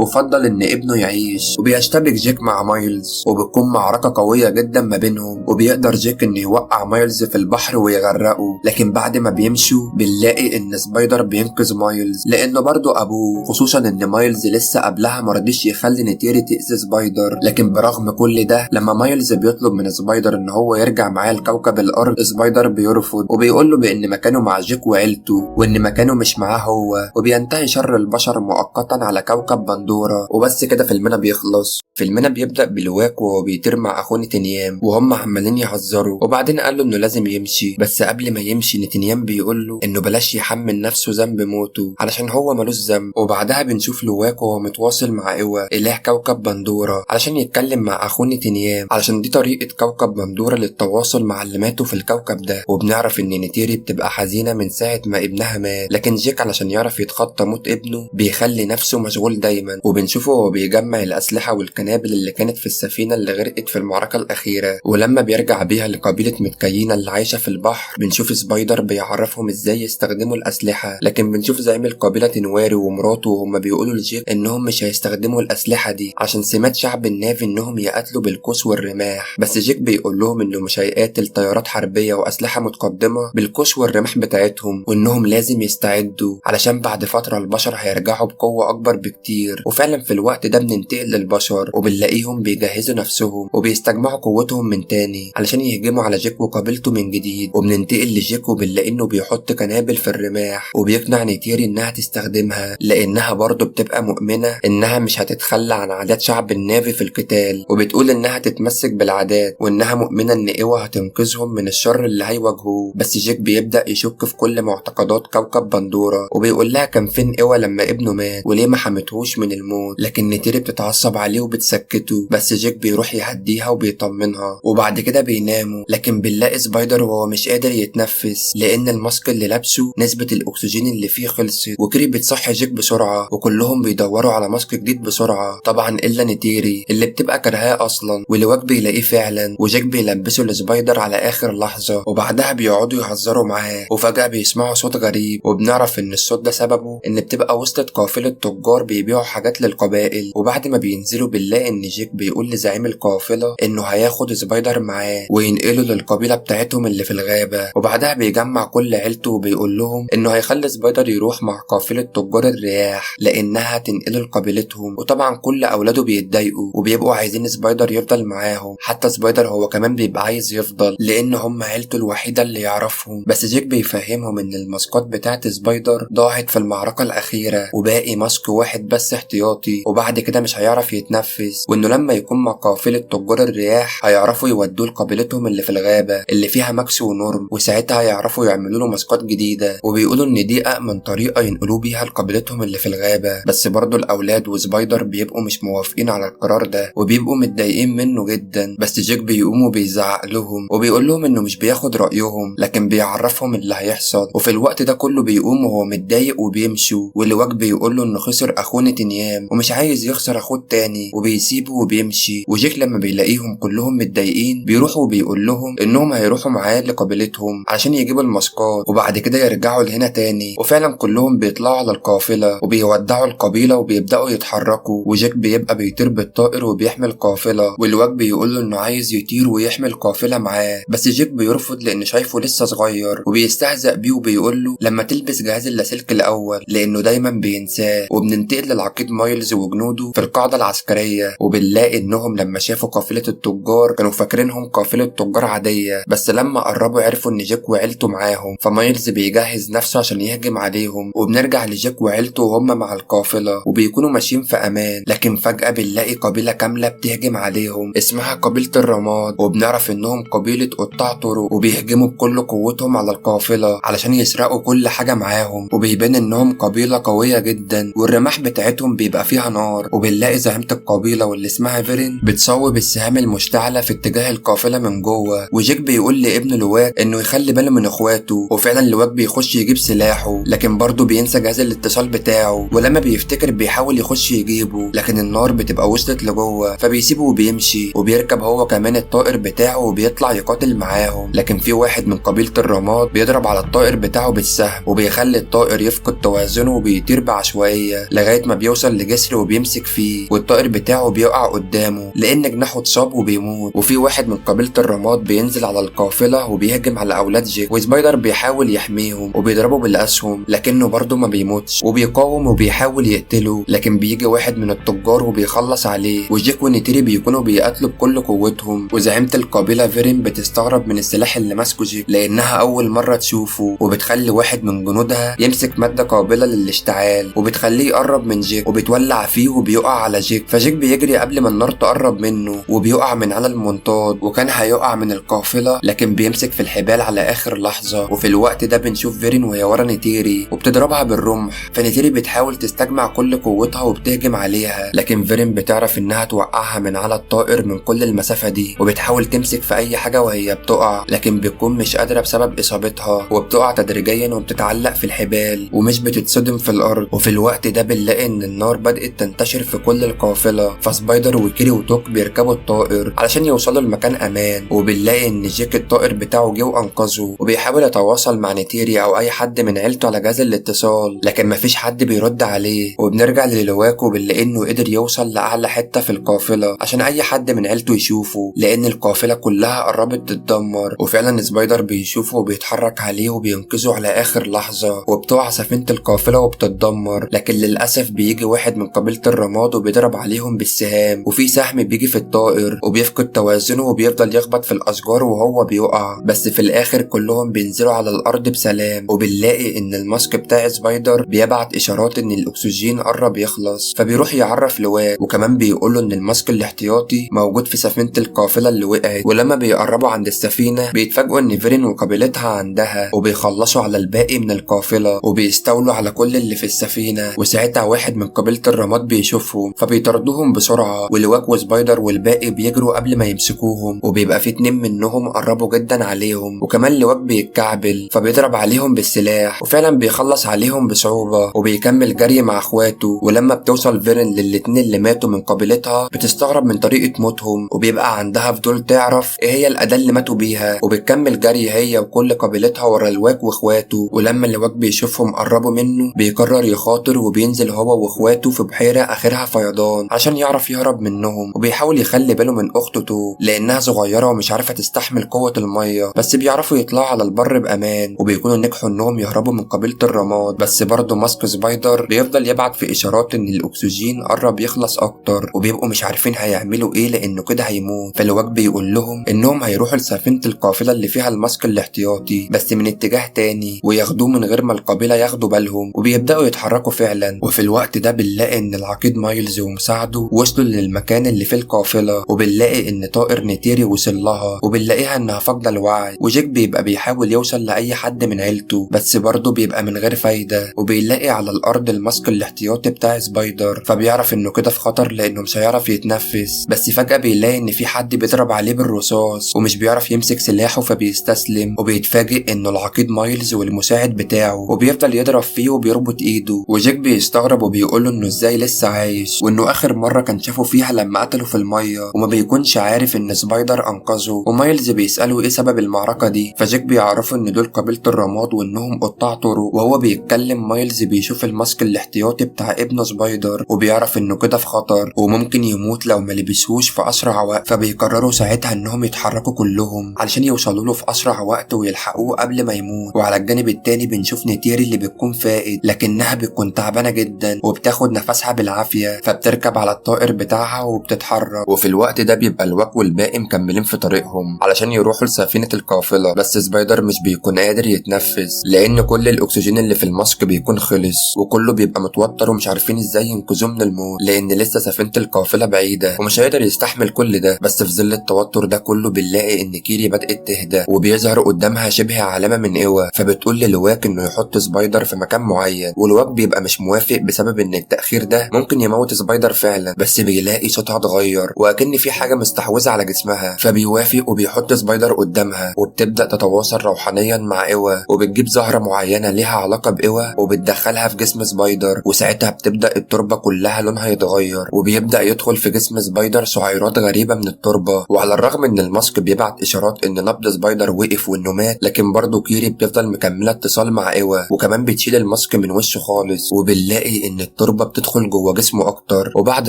S1: وفضل ان ابنه يعيش. وبيشتبك جيك مع مايلز وبتكون معركه قويه جدا ما بينهم، وبيقدر جيك انه يوقع مايلز في البحر ويغرقه. لكن بعد ما بيمشوا بنلاقي ان سبايدر بينقذ مايلز لانه برضه ابوه، خصوصا ان مايلز لسه قبلها مرضيش يخلي نيتيري تأذي سبايدر. لكن برغم كل ده لما مايلز بيطلب من سبايدر ان هو يرجع معاه لكوكب الارض، سبايدر بيرفض وبيقول له بان مكانه مع جيك وعيلته وان مكانه مش معاه هو. وبينتهي شر البشر مؤقتا على كوكب بندورا. وبس كده فيلمنا بيخلص. فيلمنا بيبدأ بلواك وهو بيطير مع اخوه نتنيام وهم عمالين يهزروا، وبعدين قال له انه لازم يمشي. بس قبل ما يمشي نتنيام بيقول له انه بلاش يحمل نفسه ذنب موته علشان هو ملوش ذنب. وبعدها بنشوف لواك وهو متواصل مع ايوا اله كوكب بندورا علشان يتكلم مع اخوه نتنيام، علشان دي طريقة كوكب بندورا للتواصل مع اللي ماتوا في الكوكب ده. وبنعرف ان نيتيري بتبقى حزينة من ساعة ما ابنها مات، لكن جيك علشان يعرف يتخطى موت ابنه بيخلي نفسه مشغول دايما. وبنشوفه وهو بيجمع الاسلحة والقنابل اللي كانت في السفينة اللي غرقت في المعركة الاخيرة. ولما بيرجع بيها لقبيلة متكينة اللي عايشة في البحر بنشوف سبايدر بيعرفهم ازاي يستخدموا الاسلحة. لكن بنشوف زعيم القبيلة تنواري ومراته وهم بيقولوا لجيك انهم مش هيستخدموا الاسلحة دي عشان سمات شعب النافي انهم يقاتلوا بالقوس والرماح. بس جيك بيقول لهم انه مش هيقاتل طيارات حربية واسلحة متقدمة بالقوس والرماح بتاعتهم، وانهم لازم يستعدوا علشان بعد فترة البشر هيرجعوا بقوة اكبر بكتير. وفعلا في الوقت ده بننتقل للبشر وبنلاقيهم بيجهزوا نفسهم وبيستجمعوا قوتهم من تاني علشان يهجموا على جيك وقبيلته من جديد. وبننتقل لجيك وبنلاقي انه بيحط قنابل في الرماح وبيقنع نيتيري انها تستخدمها لانها برضه بتبقى مؤمنة انها مش هتتخلى عن عادات شعب النافي في القتال، وبتقول انها تتمسك بالعادات وانها مؤمنة ان ايوا هتنقذهم من الشر اللي هيواجهوه. بس جيك بيبدأ يشك في كل معتقدات كوكب بندورا وبيقول لها كان فين ايوا لما ابنه مات وليه ما حمتهوش من الموت. لكن نيتيري بتتعصب عليه وبتسكته، بس جيك بيروح يهديها وبيطمنها. وبعد كده بيناموا، لكن بنلاقي سبايدر وهو مش قادر يتنفس لان الماسك اللي لابسه نسبة الاكسجين اللي فيه خلصت. وكري بتصحي جيك بسرعة وكلهم بيدوروا على ماسك جديد بسرعة طبعا الا نيتيري اللي بتبقى كرهاه اصلا. ولواك بيلاقيه فعلا وجيك بيلبسه لسبايدر على اخر لحظة، وبعدها بيقعدوا يهزروا معاه وفجأة بيسمعوا صوت غريب وبنعرف ان الصوت ده سببه ان بتبقى وسط قافلة تجار بيبيعوا حاجات للقبائل. وبعد ما بينزلوا بنلاقي ان جيك بيقول لزعيم القافلة انه هياخد سبايدر معاه وينقله للقبيلة بتاعتهم اللي في الغابة. وبعدها بيجمع كل عيلته وبيقول لهم انه هيخلي سبايدر يروح مع قافلة تجار الرياح لانها هتنقله لقبيلتهم. وطبعا كل اولاده بيتضايقوا وبيبقوا عايزين سبايدر يفضل معاهم، حتى سبايدر هو كمان بيبقى عايز يفضل لان هم عيلته الوحيدة اللي يعرفهم. بس جيك بيفهمهم ان الماسكات بتاعت سبايدر ضاعت في المعركة الاخيرة وباقي ماسك واحد بس احتياطي، وبعد كده مش هيعرف يتنفس، وانه لما يكون مع قافلة تجار الرياح هيعرفوا يودوه لقبيلتهم اللي في الغابة اللي فيها ماكس ونورم، وساعتها هيعرفوا يعملوا له ماسكات جديدة. وبيقولوا ان دي أأمن طريقة ينقلوه بيها لقبيلتهم اللي في الغابة. بس برضه الاولاد وسبايدر بيبقوا مش موافقين على القرار ده وبيبقوا متضايقين منه جدا. بس جيك بيقوم وبيزعق لهم وبيقول لهم انه مش بياخد رأيهم لكن بيعرفهم اللي هيحصل. وفي الوقت ده كله بيقوم وهو متضايق وبيمشوا، ولواك بيقول له انه خسر اخوه نتنيام ومش عايز يخسر اخوه التاني وبيسيبه وبيمشي. وجيك لما بيلاقيهم كلهم متضايقين بيروح وبيقول لهم انهم هيروحوا معاه لقبيلتهم عشان يجيبوا الماسكات وبعد كده يرجعوا لهنا تاني. وفعلا كلهم بيطلعوا على القافلة وبيودعوا القبيلة وبيبدأوا يتحركوا، وجيك بيبقى بيطير بالطائر وبيحمل القافلة، والواك بيقول له انه عايز يطير ويحمل قافلة معاه. بس جيك بيرفض لان شايفه لسه صغير وبيستهزأ بيه وبيقول له لما تلبس جهاز اللاسلكي الاول لانه دايما بينساه. وبننتقل للعقيد مايلز وجنوده في القاعدة العسكرية وبنلاقي انهم لما شافوا قافلة التجار كانوا فاكرينهم قافلة تجار عادية، بس لما قربوا عرفوا ان جيك وعيلته معاهم. فمايلز بيجهز نفسه عشان يهجم عليهم، وبنرجع لجيك وعيلته وهم مع القافلة وبيكونوا ماشيين في امان. لكن فجأة بنلاقي قبيلة كاملة بتهجم عليهم اسمها قبيلة الرماد، وبنعرف انهم قبيلة قطاع طرق وبيهجموا بكل قوتهم على القافلة علشان يسرقوا كل حاجة معاهم. وبيبان انهم قبيلة قوية جدا والرماح بتاعتهم بيبقى فيها نار. وبنلاقي زعيمة القبيلة واللي اسمها فيرين بتصوب السهام المشتعلة في اتجاه القافلة من جوه. وجيك بيقول لابن لواك انه يخلي باله من اخواته، وفعلا لواك بيخش يجيب سلاحه لكن برضه بينسى جهاز الاتصال بتاعه، ولما بيفتكر بيحاول يخش يجيبه لكن النار بتبقى وصلت لجوه فبيسيبه وبيمشي. وبيركب هو كمان الطائر بتاعه وبيطلع يقاتل معاهم، لكن في واحد من قبيلة الرماد بيضرب على الطائر بتاعه بالسهم وبيخلي الطائر يفقد توازنه وبيطير بعشوائية لغاية ما بيوصل لجسر وبيمسك فيه، والطائر بتاعه بيقع قدامه لأن جناحه اتصاب وبيموت. وفي واحد من قبيلة الرماد بينزل على القافلة وبيهجم على أولاد جيك، وسبايدر بيحاول يحميهم وبيضربه بالأسهم لكنه برضه ما بيموتش وبيقاوم وبيحاول يقتله، لكن بيجي واحد من التجار وبيخلص عليه، وجيك ونيتيري بيكونوا بيقاتلوا بكل قوتهم. وزعيمة القبيلة فيرين بتستغرب من السلاح اللي ماسكه جيك لأنها أول مرة تشوفه، وبتخلي واحد من جنودها يمسك مادة قابلة للاشتعال وبتخليه يقرب من جيك وبتولع فيه وبيقع على جيك، فجيك بيجري قبل ما النار تقرب منه وبيقع من على المنطاد وكان هيقع من القافلة لكن بيمسك في الحبال على آخر لحظة. وفي الوقت ده بنشوف فيرين وهي ورا نيتيري وبتضربها بالرمح، فنيتيري بتحاول تستجمع كل قوتها وبتهجم عليها، لكن فيرين بتعرف انها توقعها من على الطائر من كل المسافة دي وبتحاول تمسك في اي حاجة وهي بتقع لكن بتكون مش قادرة بسبب اصابتها وبتقع تدريجيا وبتتعلق في الحبال ومش بتتصدم في الارض. وفي الوقت ده بنلاقي ان النار بدأت تنتشر في كل القافلة، فسبايدر وكيري وتوك بيركبوا الطائر علشان يوصلوا لمكان امان، وبنلاقي ان جيك الطائر بتاعه جه وانقذه وبيحاول يتواصل مع نيتيري او اي حد من عيلته على جهاز الاتصال لكن مفيش حد بيرد عليه. وبنرجع للواك وبنلاقي انه قدر يوصل لاعلى حتة في القافلة عشان اي حد من عيلته يشوفه لان القافلة كلها قربت تتدمر، وفعلا سبايدر بيشوفه وبيتحرك عليه وبينقذه على اخر لحظة وبتقع سفينة القافلة وبتتدمر، لكن للاسف بيجي واحد من قبيلة الرماد وبيضرب عليهم بالسهام وفي سهم بيجي في الطائر وبيفقد توازنه وبيفضل يخبط في الاشجار وهو بيقع، بس في الاخر كلهم بينزلوا على الارض بسلام. وبنلاقي ان الماسك بتاع سبايدر بيبعت اشارات ان الاكسجين قرب يخلص، فبيروح يعرف لواك وكمان بيقوله ان الماسك الاحتياطي موجود في سفينة القافلة اللي وقعت. ولما بيقربوا عند السفينة بيتفاجئوا ان فيرين وقبيلتها عندها وبيخلصوا على الباقي من القافلة وبيستولوا على كل اللي في السفينة، وساعتها واحد من قبيلة الرماد بيشوفهم فبيطردوهم بسرعة، ولواك وسبايدر والباقي بيجروا قبل ما يمسكوهم وبيبقى في 2 منهم قربوا جدا عليهم، وكمان لواك بيتكعبل فبيضرب عليهم بالسلاح وفعلا بيخلص عليهم بصعوبة وبيكمل جري مع اخواته. ولما بتوصل فيرين للاتنين اللي ماتوا من قبيلتها بتستغرب من طريقة موتهم وبيبقى عندها فضول تعرف ايه هي الأداة اللي ماتوا بيها، وبتكمل جري هي وكل قبيلتها ورا لواك واخواته. ولما لواك بيشوفهم قربوا منه بيقرر يخاطر وبينزل هو واخواته في بحيرة اخرها فيضان عشان يعرف يهرب منهم، وبيحاول يخلي باله من اخته تو لانها صغيرة ومش عارفة تستحمل قوة المية، بس بيعرفوا يطلعوا على البر بامان وبيكونوا نجحوا انهم يهربوا من قبيلة الرماد. بس برضه ماسك سبايدر بيفضل يبعت في اشارات ان الاكسجين قرب يخلص اكتر وبيبقوا مش عارفين هيعملوا ايه لانه كده هيموت، فالواك بيقول لهم انهم هيروحوا لسفينة القافلة اللي فيها الماسك الاحتياطي بس من اتجاه تاني وياخدوه من غير ما القبيلة ياخدوا بالهم، وبيبداوا يتحركوا فعلا. وفي الوقت ده بنلاقي ان العقيد مايلز ومساعده وصلوا للمكان اللي فيه القافلة، وبنلاقي ان طائر نيتيري وصل لها وبنلاقيها انها فاقدة الوعي، وجيك بيبقى بيحاول يوصل لاي حد من عيلته بس برضه بيبقى من غير فايدة، وبيلاقي على الارض الماسك الاحتياطي بتاع سبايدر فبيعرف انه كده في خطر لانه مش هيعرف يتنفس، بس فجأة بيلاقي ان في حد بيضرب عليه بالرصاص ومش بيعرف يمسك سلاحه فبيستسلم، وبيتفاجئ انه العقيد مايلز والمساعد بتاعه وبيفضل يضرب فيه وبيربط ايده، وجيك بيستغرب وبيقوله انه ازاي لسه عايش وانه اخر مرة كان شافه فيها لما قتله في المية، وما بيكونش عارف ان سبايدر انقذه. ومايلز بيسأله ايه سبب المعركة دي، فجيك بيعرفه ان دول قبيلة الرماد وانهم قطاع طرق، وهو بيتكلم مايلز بيشوف الماسك الاحتياطي بتاع ابنه سبايدر وبيعرف انه كده في خطر وممكن يموت لو ما لبسهوش في اسرع وقت، فبيقرروا ساعتها انهم يتحركوا كلهم علشان يوصلوا له في اسرع وقت ويلحقوه قبل ما يموت. وعلى الجانب التاني بنشوف نيتيري اللي بتكون فائد لكنها بتكون تعبانة جدا وبتاخد نفسها بالعافية، فبتركب على الطائر بتاعها وبتتحرك. وفي الوقت ده بيبقى الواك والباقي مكملين في طريقهم علشان يروحوا لسفينة القافلة، بس سبايدر مش بيكون قادر يتنفس لان كل الاكسجين اللي في الماسك بيكون خلص وكله بيبقى متوتر ومش عارفين ازاي ينقذوه من الموت لان لسه سفينة القافلة بعيدة ومش هيقدر يستحمل كل ده. بس في ظل التوتر ده كله بنلاقي ان كيري بدأت تهدى وبيظهر قدامها شبه علامة من قوة، فبتقول للواك انه يحط سبايدر في مكان معين، والواك بيبقى مش موافق بسبب ان التأخير ده ممكن يموت سبايدر فعلا، بس بيلاقي صوتها اتغير واكن في حاجة مستحوذة على جسمها، فبيوافق وبيحط سبايدر قدامها وبتبدأ تتواصل روحانيا مع قوة وبتجيب زهرة معينة ليها علاقة بقوة وبتدخلها في جسم سبايدر، وساعتها بتبدأ التربة كلها لونها يتغير وبيبدأ يدخل في جسم سبايدر سعيرات غريبة من التربة. وعلى الرغم ان الماسك بيبعت اشارات ان نبض سبايدر وقف خايف وانه مات، لكن برضه كيري بتفضل مكمله اتصال مع ايوا، وكمان بتشيل الماسك من وشه خالص، وبنلاقي ان التربه بتدخل جوه جسمه اكتر. وبعد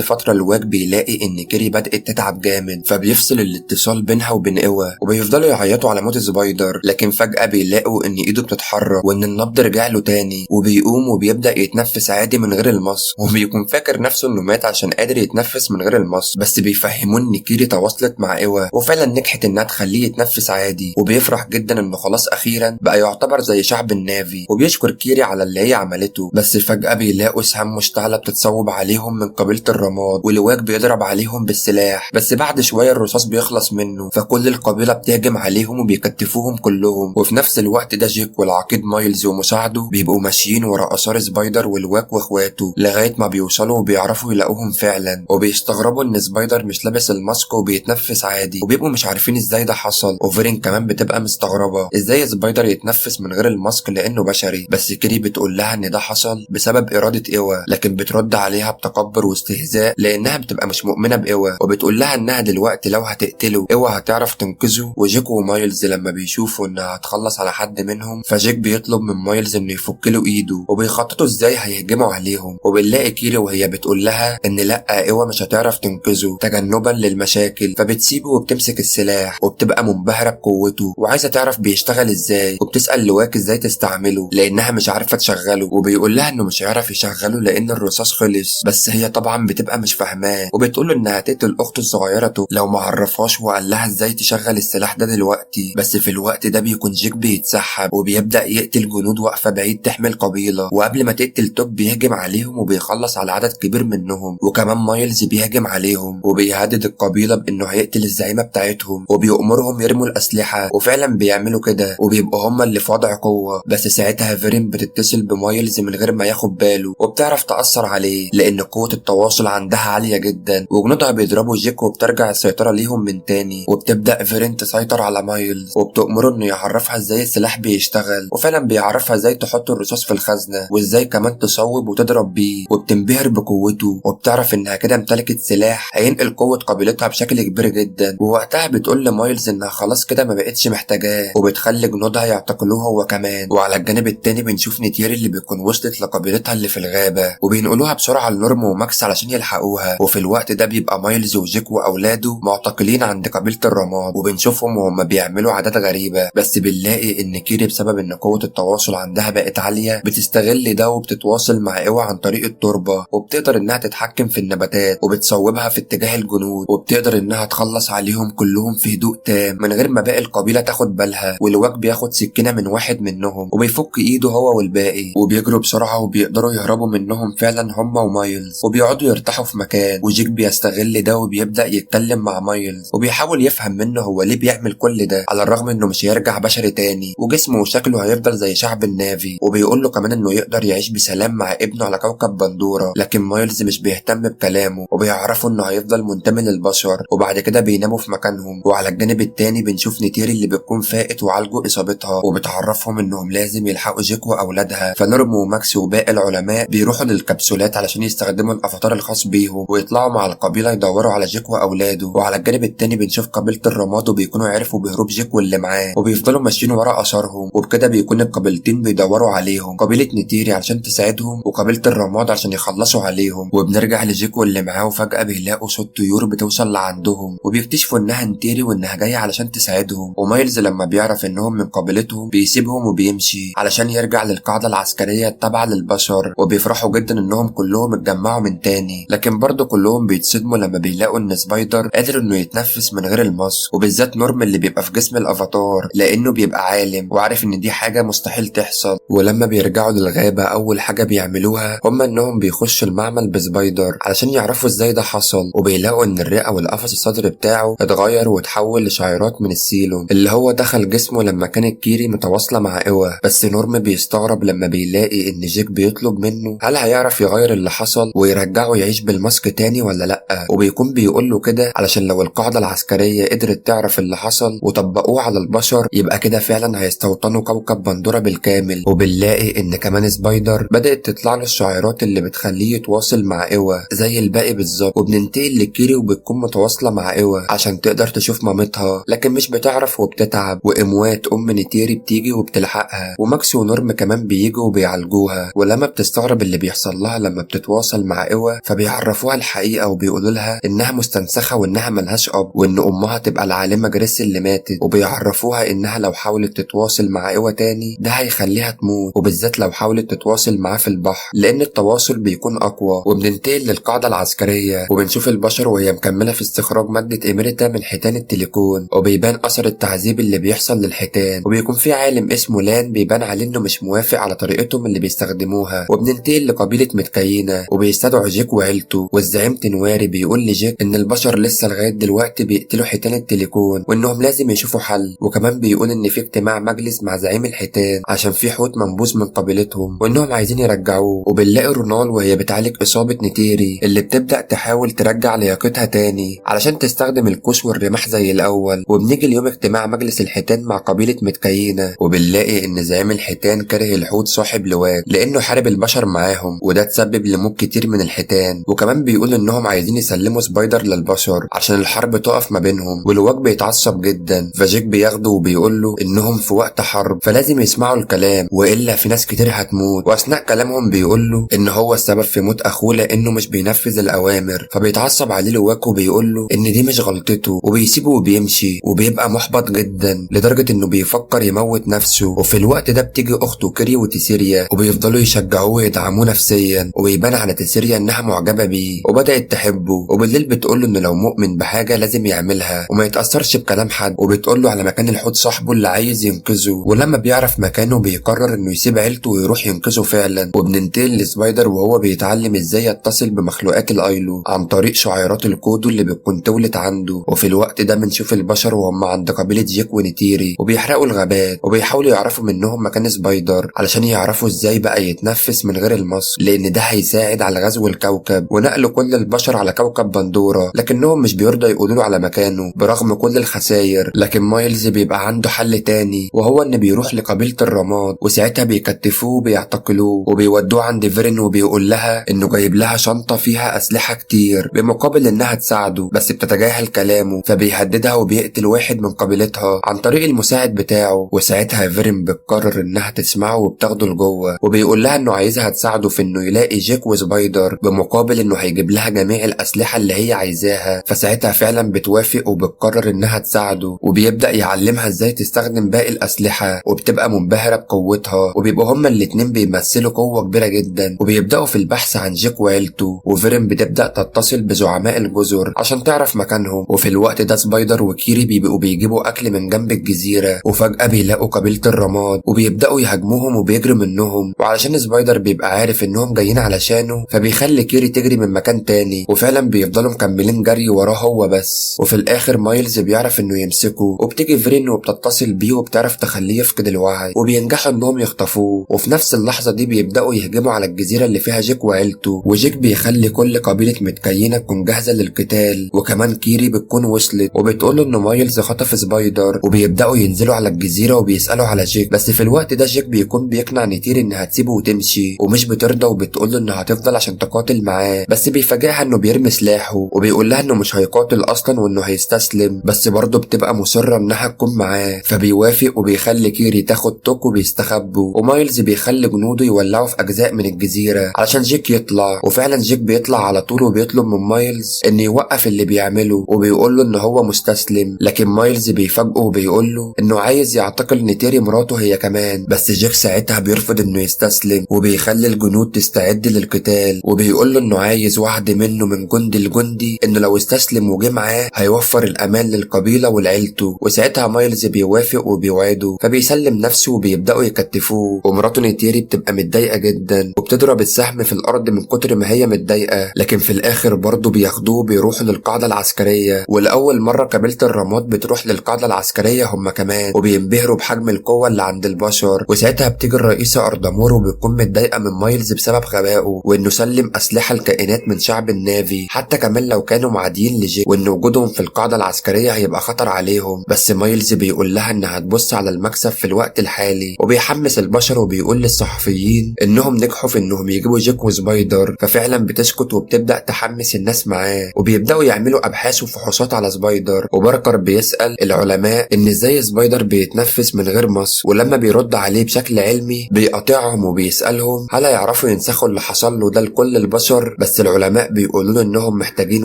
S1: فتره الواج بيلاقي ان كيري بدات تتعب جامد، فبيفصل الاتصال بينها وبين ايوا، وبيفضلوا يعيطوا على موت سبايدر. لكن فجاه بيلاقوا ان ايده بتتحرك وان النبض رجع له تاني، وبيقوم وبيبدا يتنفس عادي من غير الماسك، وبيكون فاكر نفسه انه مات عشان قادر يتنفس من غير الماسك. بس بيفهموه ان كيري تواصلت مع ايوا وفعلا نجحت انها تخليه يتنفس عادي، وبيفرح جدا انه خلاص اخيرا بقى يعتبر زي شعب النافي، وبيشكر كيري على اللي هي عملته. بس فجاه بيلاقوا سهام مشتعله بتتصوب عليهم من قبيله الرماد، والواج بيضرب عليهم بالسلاح، بس بعد شويه الرصاص بيخلص منه، فكل القبيله بتهجم عليهم وبيكتفوهم كلهم. وفي نفس الوقت ده جيك والعقيد مايلز ومساعده بيبقوا ماشيين ورا اثار سبايدر والواج واخواته لغايه ما بيوصلوا وبيعرفوا يلاقوهم فعلا، وبيستغربوا ان سبايدر مش لابس الماسك وبيتنفس عادي، وبيبقوا مش عارفين ازاي ده حصل. وفيرين كمان بتبقى مستغربه ازاي سبايدر يتنفس من غير الماسك لانه بشري، بس كيري بتقول لها ان ده حصل بسبب اراده ايوا، لكن بترد عليها بتكبر واستهزاء لانها بتبقى مش مؤمنه بايوا، وبتقول لها انها دلوقتي لو هتقتله ايوا هتعرف تنقذه. وجيك ومايلز لما بيشوفوا انها هتخلص على حد منهم، فجيك بيطلب من مايلز انه يفك له ايده، وبيخططوا ازاي هيهجموا عليهم. وبنلاقي كيري وهي بتقول لها ان لا ايوا مش هتعرف تنقذه تجنبا للمشاكل، فبتسيبه وبتمسك السلاح وبتبقى منبهره بقوته وعايزه تعرف بيشتغل ازاي، وبتسال لواك ازاي تستعمله لانها مش عارفه تشغله، وبيقول لها انه مش هيعرف يشغله لان الرصاص خلص. بس هي طبعا بتبقى مش فاهماه، وبتقول له انها هتقتل اخته الصغيره لو ما عرفهاش وقال لها ازاي تشغل السلاح ده دلوقتي. بس في الوقت ده بيكون جيك بيتسحب وبيبدا يقتل جنود واقفه بعيد تحمي القبيله، وقبل ما تقتل توك بيهجم عليهم وبيخلص على عدد كبير منهم، وكمان مايلز بيهجم عليهم وبيهدد القبيله بانه هيقتل الزعيمه بتاعتهم وبيأمرهم يرموا الاسلحه، وفعلا بيعملوا كده وبيبقوا هما اللي في وضع قوه. بس ساعتها فيرين بتتصل بمايلز من غير ما ياخد باله، وبتعرف تأثر عليه لان قوه التواصل عندها عاليه جدا، وجنودها بيضربوا جيك وبترجع السيطره ليهم من تاني، وبتبدا فيرين تسيطر على مايلز وبتأمره انه يعرفها ازاي السلاح بيشتغل، وفعلا بيعرفها ازاي تحط الرصاص في الخزنه وازاي كمان تصوب وتضرب بيه، وبتنبهر بقوته وبتعرف انها كده امتلكت سلاح هينقل قوه قبيلتها بشكل كبير جدا. ووقتها بتقول لمايلز انها خلاص كده ما بقتش محتاجاه، وبتخلي جنودها يعتقلوه هو كمان. وعلى الجانب التاني بنشوف نيتيري اللي بيكون وصلت لقبيلتها اللي في الغابه، وبينقلوها بسرعه لنورم وماكس علشان يلحقوها. وفي الوقت ده بيبقى مايلز وجيك واولاده معتقلين عند قبيله الرماد، وبنشوفهم وهم بيعملوا عادات غريبه. بس بنلاقي ان كيري بسبب ان قوه التواصل عندها بقت عاليه بتستغل ده وبتتواصل مع ايوا عن طريق التربه، وبتقدر انها تتحكم في النباتات وبتصوبها في اتجاه الجنود، وبتقدر انها تخلص عليهم كلهم في هدوء تام من غير ما باقي القبيله تاخد بالها. والواج بياخد سكينه من واحد منهم وبيفك ايده هو والباقي، وبيجروا بسرعه وبيقدروا يهربوا منهم فعلا هما ومايلز، وبيقعدوا يرتاحوا في مكان. وجيك بيستغل ده وبيبدا يتكلم مع مايلز وبيحاول يفهم منه هو ليه بيعمل كل ده، على الرغم انه مش هيرجع بشري تاني وجسمه وشكله هيفضل زي شعب النافي. وبيقول له كمان انه يقدر يعيش بسلام مع ابنه على كوكب بندوره، لكن مايلز مش بيهتم بكلامه وبيعرفوا انه هيفضل منتمي للبشر. وبعد كده بيناموا في مكانهم. وعلى الجانب التاني بنشوف نيتيري اللي بتكون فائت وعالجوا اصابتها، وبتعرفهم انهم لازم يلحقوا جيك واولادها. فنورم وماكس وباقي العلماء بيروحوا للكبسولات علشان يستخدموا الافاتار الخاص بيهم ويطلعوا مع القبيله يدوروا على جيك واولاده. وعلى الجانب التاني بنشوف قبيله الرماد وبيكونوا عرفوا بهروب جيك واللي معاه، وبيفضلوا ماشيين ورا اثارهم. وبكده بيكون القبيلتين بيدوروا عليهم، قبيله نيتيري علشان تساعدهم وقبيله الرماد عشان يخلصوا عليهم. وبنرجع لجيك واللي معاه وفجاه بيلاقوا صوت طيور بتوصل لعندهم، وبيكتشفوا انها نيتيري وانها جايه علشان تساعدهم. ومايلز لما بيعرف انهم من قبيلتهم بيسيبهم وبيمشي علشان يرجع للقاعده العسكريه التابعه للبشر، وبيفرحوا جدا انهم كلهم اتجمعوا من تاني. لكن برضه كلهم بيتصدموا لما بيلاقوا ان سبايدر قادر انه يتنفس من غير الماسك، وبالذات نورم اللي بيبقى في جسم الافاتار لانه بيبقى عالم وعارف ان دي حاجه مستحيل تحصل. ولما بيرجعوا للغابه اول حاجه بيعملوها هم انهم بيخشوا المعمل بسبايدر علشان يعرفوا ازاي ده حصل، وبيلاقوا ان الرئه والقفص الصدري بتاعه اتغير وتحول لشعيرات من السيلوم اللي هو دخل جسمه لما كانت كيري متواصله مع ايوا. بس نورم بيستغرب لما بيلاقي ان جيك بيطلب منه هل هيعرف يغير اللي حصل ويرجعه يعيش بالماسك تاني ولا لا، وبيكون بيقول له كده علشان لو القاعده العسكريه قدرت تعرف اللي حصل وطبقوه على البشر يبقى كده فعلا هيستوطنوا كوكب بندوره بالكامل. وبنلاقي ان كمان سبايدر بدات تطلع له الشعيرات اللي بتخليه يتواصل مع ايوا زي الباقي بالظبط. وبننتقل لكيري وبتكون متواصله مع ايوا عشان تقدر تشوف مامتها، لكن مش بتعرف وبتضحك بتتعب، واموات ام نيتيري بتيجي وبتلحقها، وماكس ونورم كمان بييجوا وبيعالجوها. ولما بتستغرب اللي بيحصل لها لما بتتواصل مع ايوا، فبيعرفوها الحقيقه وبيقولوا لها انها مستنسخه وانها ملهاش اب، وان امها تبقى العالمه جريس اللي ماتت، وبيعرفوها انها لو حاولت تتواصل مع ايوا تاني ده هيخليها تموت، وبالذات لو حاولت تتواصل معاه في البحر لان التواصل بيكون اقوى. وبننتقل للقاعده العسكريه وبنشوف البشر وهي مكمله في استخراج ماده اميريتا من حيتان التليكون، وبيبان اثر التعذيب اللي بيحصل للحيتان. وبيكون في عالم اسمه لان بيبان عليه انه مش موافق على طريقتهم اللي بيستخدموها. وبننتقل لقبيله متكينه وبيستدعوا جيك وعيلته، والزعيم تنواري بيقول لجيك ان البشر لسه لغايه دلوقتي بيقتلوا حيتان التليكون وانهم لازم يشوفوا حل. وكمان بيقول ان في اجتماع مجلس مع زعيم الحيتان عشان في حوت منبوذ من قبيلتهم وانهم عايزين يرجعوه. وبنلاقي رونال وهي بتعالج اصابه نيتيري اللي بتبدا تحاول ترجع لياقتها تاني علشان تستخدم القوس والرماح زي الاول. وبنيجي اليوم اجتماع مجلس الحيتان مع قبيله متكينه، وبنلاقي ان زعيم الحيتان كاره الحوت صاحب لواء لانه حارب البشر معاهم، وده تسبب لموت كتير من الحيتان. وكمان بيقول انهم عايزين يسلموا سبايدر للبشر عشان الحرب تقف ما بينهم. ولواء بيتعصب جدا، فجيك بياخده وبيقول له انهم في وقت حرب فلازم يسمعوا الكلام والا في ناس كتير هتموت. واثناء كلامهم بيقول له ان هو السبب في موت اخوه لانه مش بينفذ الاوامر، فبيتعصب عليه لواء وبيقول له ان دي مش غلطته وبيسيبه وبيمشي. وبيبقى محبط جدا لدرجه انه بيفكر يموت نفسه. وفي الوقت ده بتيجي اخته كيري وتيسيريا وبيفضلوا يشجعوه ويدعموه نفسيا، وبيبان على تيسيريا انها معجبه بيه وبدات تحبه. وبالليل بتقول له انه لو مؤمن بحاجه لازم يعملها وما يتاثرش بكلام حد، وبتقول له على مكان الحوت صاحبه اللي عايز ينقذه. ولما بيعرف مكانه بيقرر انه يسيب عيلته ويروح ينقذه فعلا. وبننتقل لسبايدر وهو بيتعلم ازاي يتصل بمخلوقات الايلو عن طريق شعيرات الكودو اللي بتكون تولت عنده. وفي الوقت ده بنشوف البشر وهم عند قبيله جيك ونيتيري وبيحرقوا الغابات وبيحاولوا يعرفوا منهم مكان سبايدر علشان يعرفوا ازاي بقى يتنفس من غير المصل، لان ده هيساعد على غزو الكوكب ونقل كل البشر على كوكب بندورة. لكنهم مش بيرضى يقولوا له على مكانه برغم كل الخسائر. لكن مايلز بيبقى عنده حل تاني، وهو ان بيروح لقبيله الرماد وساعتها بيكتفوه وبيعتقلوه وبيودوه عند فيرن وبيقول لها انه جايب لها شنطه فيها اسلحه كتير بمقابل انها تساعده، بس بتتجاهل كلامه فبيهددها وبيقتل واحد من قبيلتها عن طريق المساعد بتاعه. وساعتها فيرن بتقرر انها تسمعه وبتاخده لجوه وبيقول لها انه عايزها تساعده في انه يلاقي جيك وسبايدر بمقابل انه هيجيب لها جميع الاسلحه اللي هي عايزاها. فساعتها فعلا بتوافق وبتقرر انها تساعده وبيبدا يعلمها ازاي تستخدم باقي الاسلحه، وبتبقى منبهره بقوتها. وبيبقوا هما الاتنين بيمثلوا قوه كبيره جدا وبيبداوا في البحث عن جيك وعيلته. وفيرن بتبدا تتصل بزعماء الجزر عشان تعرف مكانهم. وفي الوقت ده سبايدر وكيري بيبقوا بيجيبوا اكل من جنب الجزيره، وفجاه بيلاقوا قبيله الرماد وبيبداوا يهاجموهم وبيجروا منهم. وعلشان سبايدر بيبقى عارف انهم جايين علشانه فبيخلي كيري تجري من مكان تاني، وفعلا بيفضلوا مكملين جري وراه هو بس. وفي الاخر مايلز بيعرف انه يمسكه، وبتيجي فيرين وبتتصل بيه وبتعرف تخليه يفقد الوعي وبينجحوا انهم يخطفوه. وفي نفس اللحظه دي بيبداوا يهجموا على الجزيره اللي فيها جيك وعيلته، وجيك بيخلي كل قبيله متكينه تكون جاهزه للقتال. وكمان كيري بتكون وصلت وبتقول له انه مايلز خطف سبايدر، وبيبداوا ينزلوا على الجزيره وبيسالوا على جيك. بس في الوقت ده جيك بيكون بيقنع نيتير انها تسيبه وتمشي، ومش بترضى وبتقول له انها هتفضل عشان تقاتل معاه. بس بيفاجئها انه بيرمي سلاحه وبيقول لها انه مش هيقاتل اصلا وانه هيستسلم، بس برضه بتبقى مصره انها تكون معاه. فبيوافق وبيخلي كيري تاخد توك وبيستخبوا، ومايلز بيخلي جنوده يولعوا في اجزاء من الجزيره علشان جيك يطلع. وفعلا جيك بيطلع على طول وبيطلب من مايلز انه يوقف اللي بيعمله وبيقول له ان هو مستسلم. لكن مايلز بيفاجئه وبيقول له انه عايز يعتقل نيتيري مراته هي كمان، بس جيك ساعتها بيرفض انه يستسلم وبيخلي الجنود تستعد للقتال، وبيقول له انه عايز وعد منه من جندي لجندي انه لو استسلم وجه معاه هيوفر الامان للقبيله ولعيلته. وساعتها مايلز بيوافق وبيوعده، فبيسلم نفسه وبيبداوا يكتفوه. ومراته نيتيري بتبقى متضايقه جدا وبتضرب السهم في الارض من كتر ما هي متضايقه. لكن في الاخر برضه بياخدوه وبيروحوا للقاعده العسكريه، ولاول مره قبيله الرماد بتروح للقاعده العسكريه هم كمان، وبينبهروا بحجم القوه اللي عند البشر. وساعتها بتيجي الرئيسه اردامور وبتكون متضايقه من مايلز بسبب غبائه وانه سلم اسلحه لكائنات من شعب النافي حتى كمان لو كانوا معاديين لجيك، وان وجودهم في القاعده العسكريه هيبقى خطر عليهم. بس مايلز بيقول لها انها هتبص على المكسب في الوقت الحالي، وبيحمس البشر وبيقول للصحفيين انهم نجحوا في انهم يجيبوا جيك وسبايدر. ففعلا بتسكت وبتبدا تحمس الناس معاه، وبيبداوا يعملوا ابحاث وفحوصات على سبايدر. وباركر بيسال العلماء العلماء ان ازاي سبايدر بيتنفس من غير ماسك، ولما بيرد عليه بشكل علمي بيقاطعهم وبيسألهم هل هيعرفوا ينسخوا اللي حصل له ده لكل البشر، بس العلماء بيقولوا له انهم محتاجين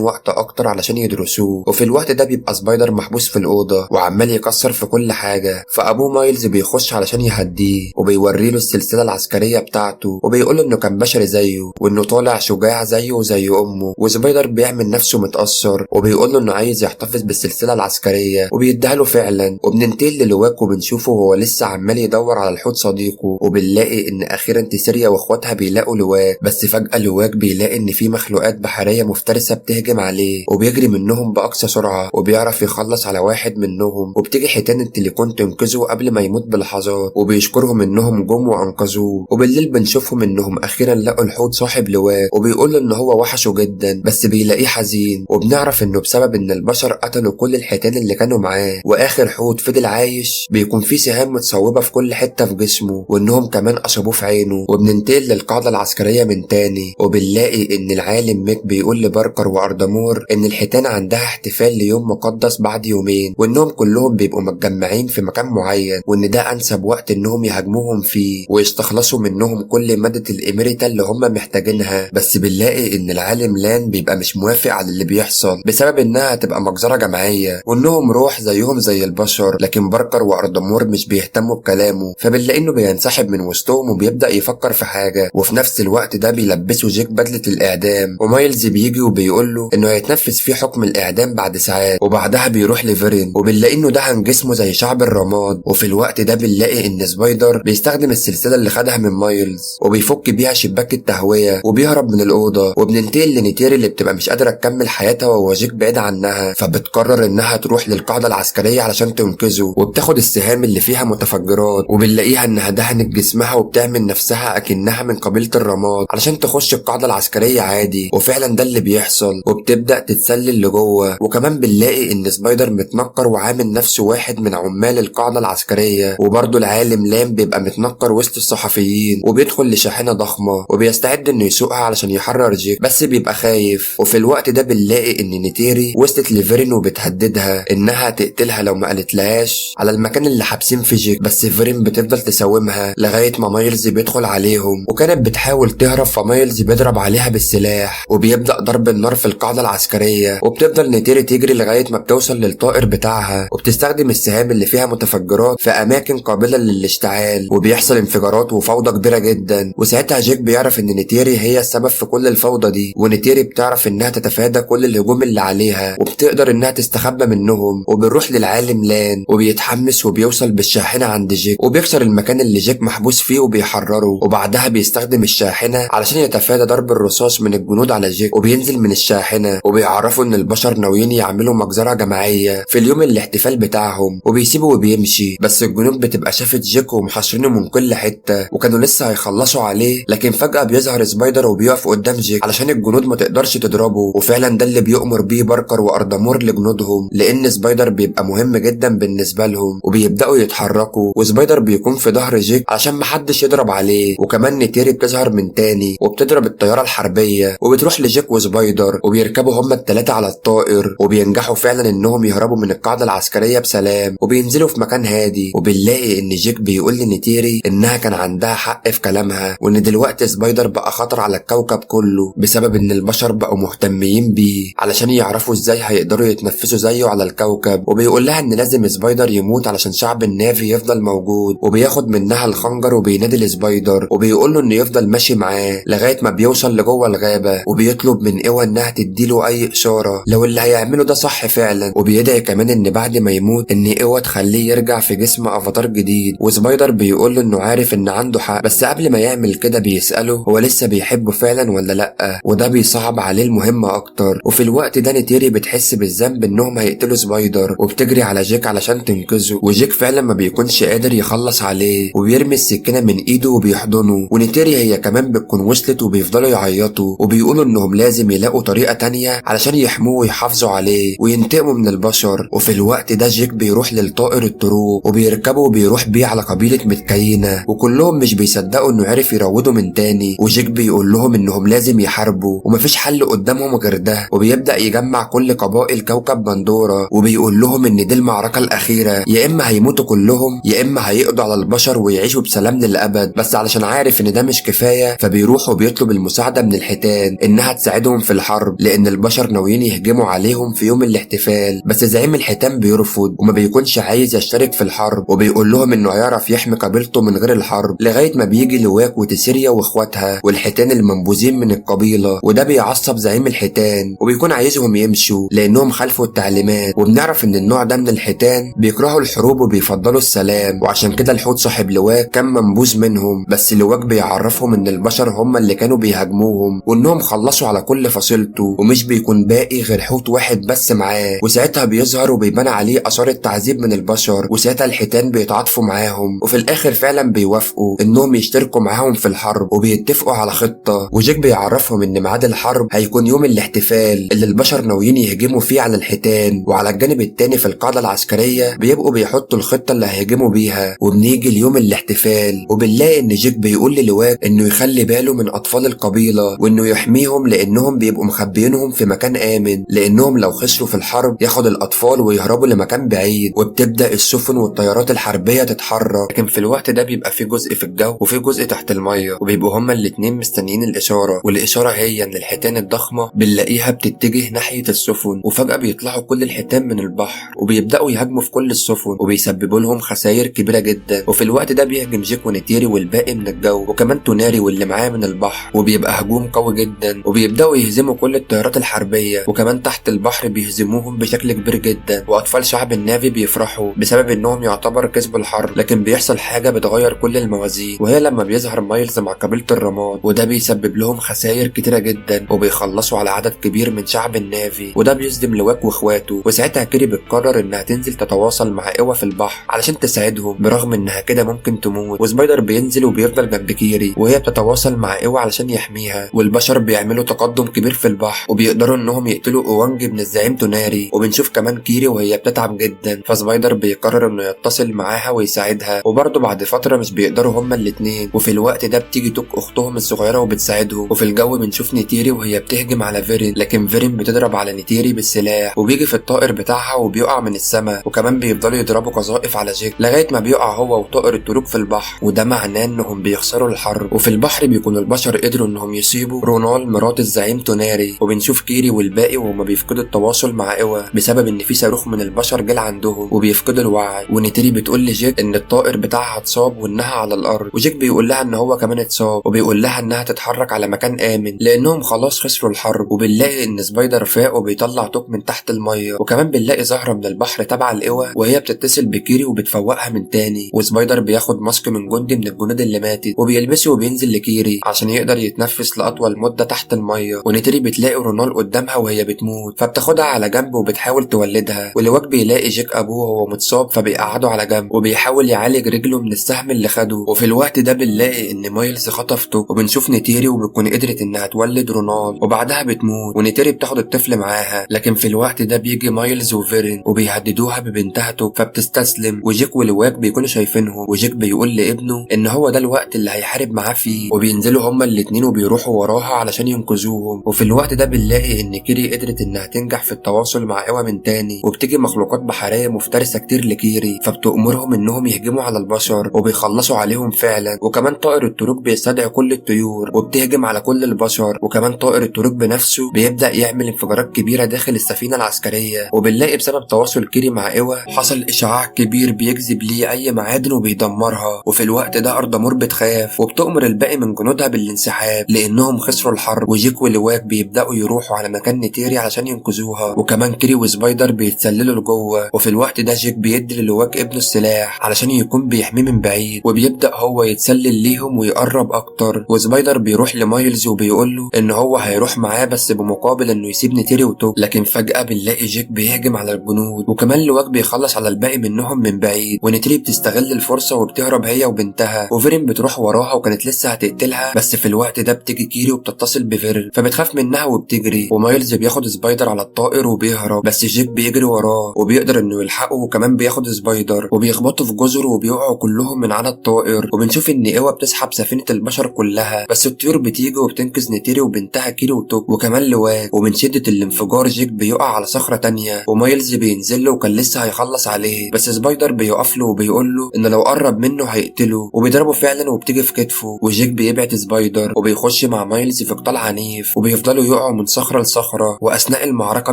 S1: وقت اكتر علشان يدرسوه. وفي الوقت ده بيبقى سبايدر محبوس في الأوضة وعمال يكسر في كل حاجة، فأبوه مايلز بيخش علشان يهديه وبيوريله السلسلة العسكرية بتاعته وبيقوله انه كان بشري زيه وانه طالع شجاع زيه وزي امه. وسبايدر بيعمل نفسه متأثر وبيقوله انه عايز يحتفظ بالسلسلة العسكرية وبيديها له فعلا. وبننتقل للواك وبنشوفه وهو لسه عمال يدور على الحوت صديقه، وبنلاقي ان اخيرا تيسيريا واخواتها بيلاقوا لواك، بس فجأة لواك بيلاقي ان في مخلوقات بحرية مفترسة بتهجم عليه وبيجري منهم بأقصى سرعة وبيعرف يخلص على واحد منهم، وبتيجي حيتان التليكون تنقذه قبل ما يموت بلحظات وبيشكرهم انهم جم وانقذوه. وبالليل بنشوفهم انهم اخيرا لقوا الحوت صاحب لواك وبيقول ان هو وحشه جدا بس بيلاقيه حزين، وبنعرف انه بسبب ان البشر قتلوا كل الحيتان اللي كانوا معاه، واخر حوت فضل عايش بيكون فيه سهام متصوبة في كل حتة في جسمه وانهم كمان قصبوه في عينه. وبننتقل للقاعدة العسكرية من تاني وبنلاقي ان العالم ميك بيقول لباركر واردمور ان الحيتان عندها احتفال ليوم مقدس بعد يومين، وانهم كلهم بيبقوا متجمعين في مكان معين وان ده انسب وقت انهم يهاجموهم فيه ويستخلصوا منهم كل مادة الاميريتا اللي هم محتاجينها. بس بنلاقي ان العالم لان بيبقى مش موافق على اللي بيحصل بسبب انها هتبقى مجزرة جماعية وانهم روح زيهم زي البشر، لكن باركر واردمور مش بيهتموا بكلامه، فبنلاقي انه بينسحب من وسطهم وبيبدأ يفكر في حاجة. وفي نفس الوقت ده بيلبسوا جيك بدلة الاعدام، ومايلز بيجي وبيقول له انه هيتنفذ فيه حكم الاعدام بعد ساعات، وبعدها بيروح لفيرين وبنلاقي انه دهن جسمه زي شعب الرماد. وفي الوقت ده بنلاقي ان سبايدر بيستخدم السلسلة اللي خدها من مايلز وبيفك بيها شباك التهوية وبيهرب من الأوضة. وبننتقل لنيتيري اللي بتبقى مش قادرة تكمل حياتها وهو جيك بعيد عنها، فبتقرر انها تروح للقاعدة العسكرية علشان تنقذه وبتاخد السهام اللي فيها متفجرات، وبنلاقيها انها دهنت جسمها وبتعمل نفسها اكنها من قبيلة الرماد علشان تخش القاعدة العسكرية عادي، وفعلا ده اللي بيحصل وبتبدأ تتسلل لجوه. وكمان بنلاقي ان سبايدر متنكر وعامل نفسه واحد من عمال القاعدة العسكرية، وبرضه العالم لام بيبقى متنكر وسط الصحفيين وبيدخل لشاحنة ضخمة وبيستعد انه يسوقها علشان يحرر جيك بس بيبقى خايف. وفي الوقت ده بنلاقي ان نيتيري وصلت لفيرين وبتهددها انها تقتلها لو ما قالتلهاش على المكان اللي حابسين فيه جيك، بس فيرين بتفضل تساومها لغاية ما مايلز بيدخل عليهم، وكانت بتحاول تهرب فمايلز بيضرب عليها بالسلاح وبيبدأ ضرب النار في القاعدة العسكرية. وبتفضل نيتيري تجري لغاية ما بتوصل للطائر بتاعها وبتستخدم السهام اللي فيها متفجرات في أماكن قابلة للاشتعال وبيحصل انفجارات وفوضى كبيرة جدا. وساعتها جيك بيعرف ان نيتيري هي السبب في كل الفوضى دي، ونيتيري بتعرف انها تتفادى كل الهجوم اللي عليها وبتقدر انها تستخبى منهم. وبنروح للعالم لان وبيتحمس وبيوصل بالشاحنة عند جيك وبيكسر المكان اللي جيك محبوس فيه وبيحرره، وبعدها بيستخدم الشاحنة علشان يتفادى ضرب الرصاص من الجنود على جيك وبينزل من الشاحنة وبيعرفوا ان البشر ناويين يعملوا مجزرة جماعية في اليوم الاحتفال بتاعهم وبيسيبه وبيمشي. بس الجنود بتبقى شافت جيك ومحاصرينه من كل حتة وكانوا لسه هيخلصوا عليه، لكن فجأة بيظهر سبايدر وبيقف قدام جيك علشان الجنود ما تقدرش تضربه. وفعلا ده اللي بيؤمر بيه باركر واردمور لجنودهم لان سبايدر بيبقى مهم جدا بالنسبة لهم وبيبدأوا يتحركوا، وسبايدر بيكون في ظهر جيك عشان محدش يضرب عليه. وكمان نيتيري بتظهر من تاني وبتضرب الطيارة الحربية وبتروح لجيك وسبايدر وبيركبوا هما التلاتة على الطائر وبينجحوا فعلا انهم يهربوا من القاعدة العسكرية بسلام وبينزلوا في مكان هادي. وبنلاقي ان جيك بيقول لنيتيري انها كان عندها حق في كلامها وان دلوقتي سبايدر بقى خطر على الكوكب كله بسبب ان البشر بقوا مهتمين بيه علشان يعرفوا ازاي هيقدروا يتنفسوا زيه على الكوكب. وبيقول لها ان لازم سبايدر يموت علشان شعب النافي يفضل موجود، وبياخد منها الخنجر وبينادي لسبايدر وبيقول له انه يفضل ماشي معاه لغايه ما بيوصل لجوه الغابه وبيطلب من ايوا انها تديله اي اشاره لو اللي هيعمله ده صح فعلا، وبيدعي كمان ان بعد ما يموت ان ايوا تخليه يرجع في جسم افاتار جديد. وسبايدر بيقول له انه عارف ان عنده حق بس قبل ما يعمل كده بيساله هو لسه بيحبه فعلا ولا لا، وده بيصعب عليه المهمه اكتر. وفي الوقت ده نيتيري بتحس بالذنب انهم هيقتلوا سبايدر وبتجري على جيك علشان تنقذه، وجيك فعلا ما بيكونش قادر يخلص عليه وبيرمي السكينه من ايده وبيحضنه. ونيتيري هي كمان بتكون وصلت وبيفضلوا يعيطوا وبيقولوا انهم لازم يلاقوا طريقه تانية علشان يحموه ويحافظوا عليه وينتقموا من البشر. وفي الوقت ده جيك بيروح للطائر الطروق وبيركبه وبيروح بيه على قبيله متكينه وكلهم مش بيصدقوا انه عرف يروضه من تاني، وجيك بيقول لهم انهم لازم يحاربوا ومفيش حل قدامهم غير ده، وبيبدا يجمع كل قبائل كوكب بندورة وبيقول لهم ان دي المعركة الأخيرة، يا إما هيموتوا كلهم يا إما هيقضوا على البشر ويعيشوا بسلام للأبد. بس علشان عارف إن ده مش كفاية فبيروح وبيطلب المساعدة من الحيتان إنها تساعدهم في الحرب، لأن البشر ناويين يهجموا عليهم في يوم الاحتفال. بس زعيم الحيتان بيرفض وما بيكونش عايز يشترك في الحرب، وبيقول لهم إنه هيعرف يحمي قبيلته من غير الحرب، لغاية ما بيجي لواك وتسيريا واخواتها والحيتان المنبوذين من القبيلة. وده بيعصب زعيم الحيتان وبيكون عايزهم يمشوا لأنهم خالفوا التعليمات. وبنعرف إن النوع ده من الحيتان بيكرهوا الحروب وبيفضلوا السلام، وعشان كده الحوت صاحب لواك كان منبوذ منهم. بس لواك بيعرفهم إن البشر هم اللي كانوا بيهاجموهم وإنهم خلصوا على كل فصيلته ومش بيكون باقي غير حوت واحد بس معاه. وساعتها بيظهر وبيبان عليه آثار التعذيب من البشر، وساعتها الحيتان بيتعاطفوا معاهم وفي الآخر فعلا بيوافقوا إنهم يشتركوا معاهم في الحرب وبيتفقوا على خطة. وجيك بيعرفهم إن ميعاد الحرب هيكون يوم الاحتفال اللي البشر ناويين يهجموا فيه على الحيتان، وعلى الجانب التاني في القاعدة العسكرية بيبقوا بيحطوا الخطة اللي هيهجموا بيها. وبنيجي ليوم الاحتفال وبنلاقي إن جيك بيقول للواك إنه يخلي باله من أطفال القبيلة وإنه يحميهم لأنهم بيبقوا مخبيينهم في مكان آمن، لأنهم لو خسروا في الحرب ياخد الأطفال ويهربوا لمكان بعيد. وبتبدأ السفن والطيارات الحربية تتحرك، لكن في الوقت ده بيبقى في جزء في الجو وفي جزء تحت المية، وبيبقوا هما الاتنين مستنيين الإشارة. والإشارة هي إن الحيتان الضخمة بنلاقيها بتتجه ناحية السفن، وفجأة بيطلعوا كل الحيتان من البحر وبيبدأوا يهاجموا في كل السفن وبيسببوا لهم خسائر كبيرة جدا. وفي الوقت ده بيهجم جيك ونيتيري والباقي من الجو وكمان توناري واللي معاه من البحر، وبيبقى هجوم قوي جدا وبيبدأوا يهزموا كل الطيارات الحربية، وكمان تحت البحر بيهزموهم بشكل كبير جدا. وأطفال شعب النافي بيفرحوا بسبب إنهم يعتبر كسبوا الحرب. لكن بيحصل حاجة بتغير كل الموازين، وهي لما بيظهر مايلز مع قبيلة الرماد، وده بيسبب لهم خسائر كتيرة جدا وبيخلصوا على عدد كبير من شعب النافي، وده بيصدم لواك واخواته. وساعتها كيري بتقرر انها تنزل تتواصل مع ايوا في البحر علشان تساعدهم برغم انها كده ممكن تموت. وسبايدر بينزل وبيفضل جنب كيري وهي بتتواصل مع ايوا علشان يحميها. والبشر بيعملوا تقدم كبير في البحر وبيقدروا انهم يقتلوا اوانج ابن الزعيم توناري. وبنشوف كمان كيري وهي بتتعب جدا، فسبايدر بيقرر انه يتصل معاها ويساعدها. وبرضه بعد فترة مش بيقدروا هما الاتنين، وفي الوقت ده بتيجي توك اختهم الصغيرة وبتساعدهم. وفي الجو بنشوف نيتيري وهي بتهجم على فيرين، لكن فيرين بتضرب على نيتيري بالسلاح وبيجي في الطائر بتاعها وبيقع من السماء. وكمان بيفضلوا يضربوا قذائف على جيك لغاية ما بيقع هو وطائر التروك في البحر، وده معناه انهم بيخسروا الحرب. وفي البحر بيكون البشر قدروا انهم يصيبوا رونال مرات الزعيم توناري. وبنشوف كيري والباقي وهما بيفقدوا التواصل مع ايوا بسبب ان في صاروخ من البشر جه عندهم وبيفقدوا الوعي. ونيتيري بتقول لجيك ان الطائر بتاعها اتصاب وانها على الارض، وجيك بيقول لها ان هو كمان اتصاب وبيقول لها انها تتحرك على مكان امن لانهم خلاص خسروا الحرب. وبنلاقي ان سبايدر فاق وبيطلع توك من تحت الميه، وكمان بنلاقي زهره من البحر تبع الايوا وهي بتتصل بكيري وبتفوقها من تاني. وسبايدر بياخد ماسك من جندي من الجنود اللي ماتت وبيلبسه وبينزل لكيري عشان يقدر يتنفس لاطول مده تحت الميه. ونيتيري بتلاقي رونال قدامها وهي بتموت فبتاخدها على جنب وبتحاول تولدها. ولواك بيلاقي جيك ابوه وهو متصاب فبيقعده على جنب وبيحاول يعالج رجله من السهم اللي خده. وفي الوقت ده بنلاقي ان مايلز خطفته، وبنشوف نيتيري وبتكون قدرت انها تولد رونال وبعدها بتموت. ونيتيري بتاخد الطفل معاها، لكن في الوقت ده بيجي مايلز وفيرين وبيهددوها ببنتها توك فبتستسلم. وجيك ولواك بيكونوا شايفينهم، وجيك بيقول لابنه ان هو ده الوقت اللي هيحارب معاه فيه، وبينزلوا هما الاتنين وبيروحوا وراها علشان ينقذوهم. وفي الوقت ده بنلاقي ان كيري قدرت انها تنجح في التواصل مع ايوا من تاني، وبتيجي مخلوقات بحريه مفترسه كتير لكيري فبتأمرهم انهم يهجموا على البشر وبيخلصوا عليهم فعلا. وكمان طائر التروك بيستدعي كل الطيور وبتهجم على كل البشر. وكمان طائر التروك بنفسه بيبدأ يعمل انفجارات كبيره داخل السفينه العسكريه. وبنلاقي بسبب تواصل كيري مع ايوا حصل اشعاع كبير بيجذب ليه اي معادن وبيدمرها. وفي الوقت ده اردمور بتخاف وبتأمر الباقي من جنودها بالانسحاب لانهم خسروا الحرب. وجيك ولواك بيبدأوا يروحوا على مكان نيتيري علشان ينقذوها، وكمان كيري وسبايدر بيتسللوا لجوه. وفي الوقت ده جيك بيدي للواك ابنه السلاح علشان يكون بيحميه من بعيد، وبيبدأ هو يتسلل ليهم ويقرب اكتر. وسبايدر بيروح لمايلز وبيقول له ان هو هيروح معاه بس بمقابل انه يسيب نيتيري وتوك. لكن فجأة بنلاقي جيك بيهجم على الجنود، وكمان لواك بيخلص على الباقي منهم من بعيد. ونيتيري بتستغل الفرصة وبتهرب هي وبنتها، وفيرين بتروح وراها وكانت لسه هتقتلها. بس في الوقت ده بتيجي كيري وبتتصل بفيرين فبتخاف منها وبتجري. ومايلز بياخد سبايدر على الطائر وبيهرب، بس جيك بيجري وراه وبيقدر انه يلحقه، وكمان بياخد سبايدر وبيخبطوا في جزر وبيقعوا كلهم من على الطائر. وبنشوف ان ايوا بتسحب سفينة البشر كلها، بس الطيور بتيجي وبتنقذ نيتيري وبنتها كيري وتوك وكمان لواك. ومن شدة الانفجار جيك بيقع على صخرة تانية ومايلز بينزل له كان لسه هيخلص عليه، بس سبايدر بيقف له وبيقول له ان لو قرب منه هيقتله، وبيضربه فعلا وبتيجي في كتفه. وجيك بيبعد سبايدر وبيخش مع مايلز في قتال عنيف، وبيفضلوا يقعوا من صخره لصخره، واثناء المعركه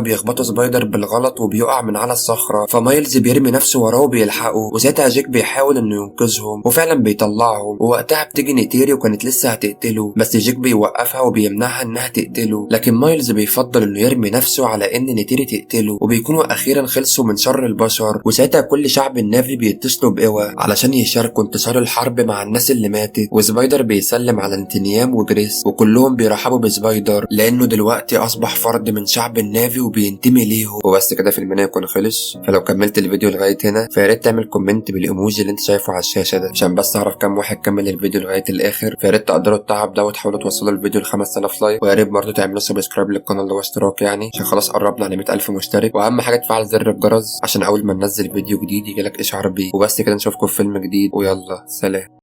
S1: بيخبطوا سبايدر بالغلط وبيقع من على الصخره، فمايلز بيرمي نفسه وراه وبيلحقه، وساعتها جيك بيحاول انه ينقذهم وفعلا بيطلعهم. ووقتها بتيجي نيتيري وكانت لسه هتقتله، بس جيك بيوقفها وبيمنعها انها تقتله، لكن مايلز بيفضل انه يرمي نفسه على ان نيتيري تقتله، وبيكونوا اخيرا خلصوا من شر البشر. وساعتها كل شعب النافي بيتصلوا بقوى علشان يشاركوا انتصار الحرب مع الناس اللي ماتت، وسبايدر بيسلم على انتنيام وجريس، وكلهم بيرحبوا بسبايدر لانه دلوقتي اصبح فرد من شعب النافي وبينتمي ليهم. وبس كده فيلمنا يكون خلص. فلو كملت الفيديو لغايه هنا فياريت تعمل كومنت بالايموجي اللي انت شايفه على الشاشه ده، عشان بس اعرف كام واحد كمل الفيديو لغايه الاخر. فياريت تقدروا التعب ده وتحاولوا توصلوا الفيديو ل 5000 لايك، ويا ريت برضه تعملوا سبسكرايب للقناه واشتراك يعني، عشان خلاص قربنا على 100000 مشترك. واهم حاجه تفعل زر الجرس عشان اول ما ننزل فيديو جديد يجيلك اشعار بيه. وبس كده نشوفكم في فيلم جديد، ويلا سلام.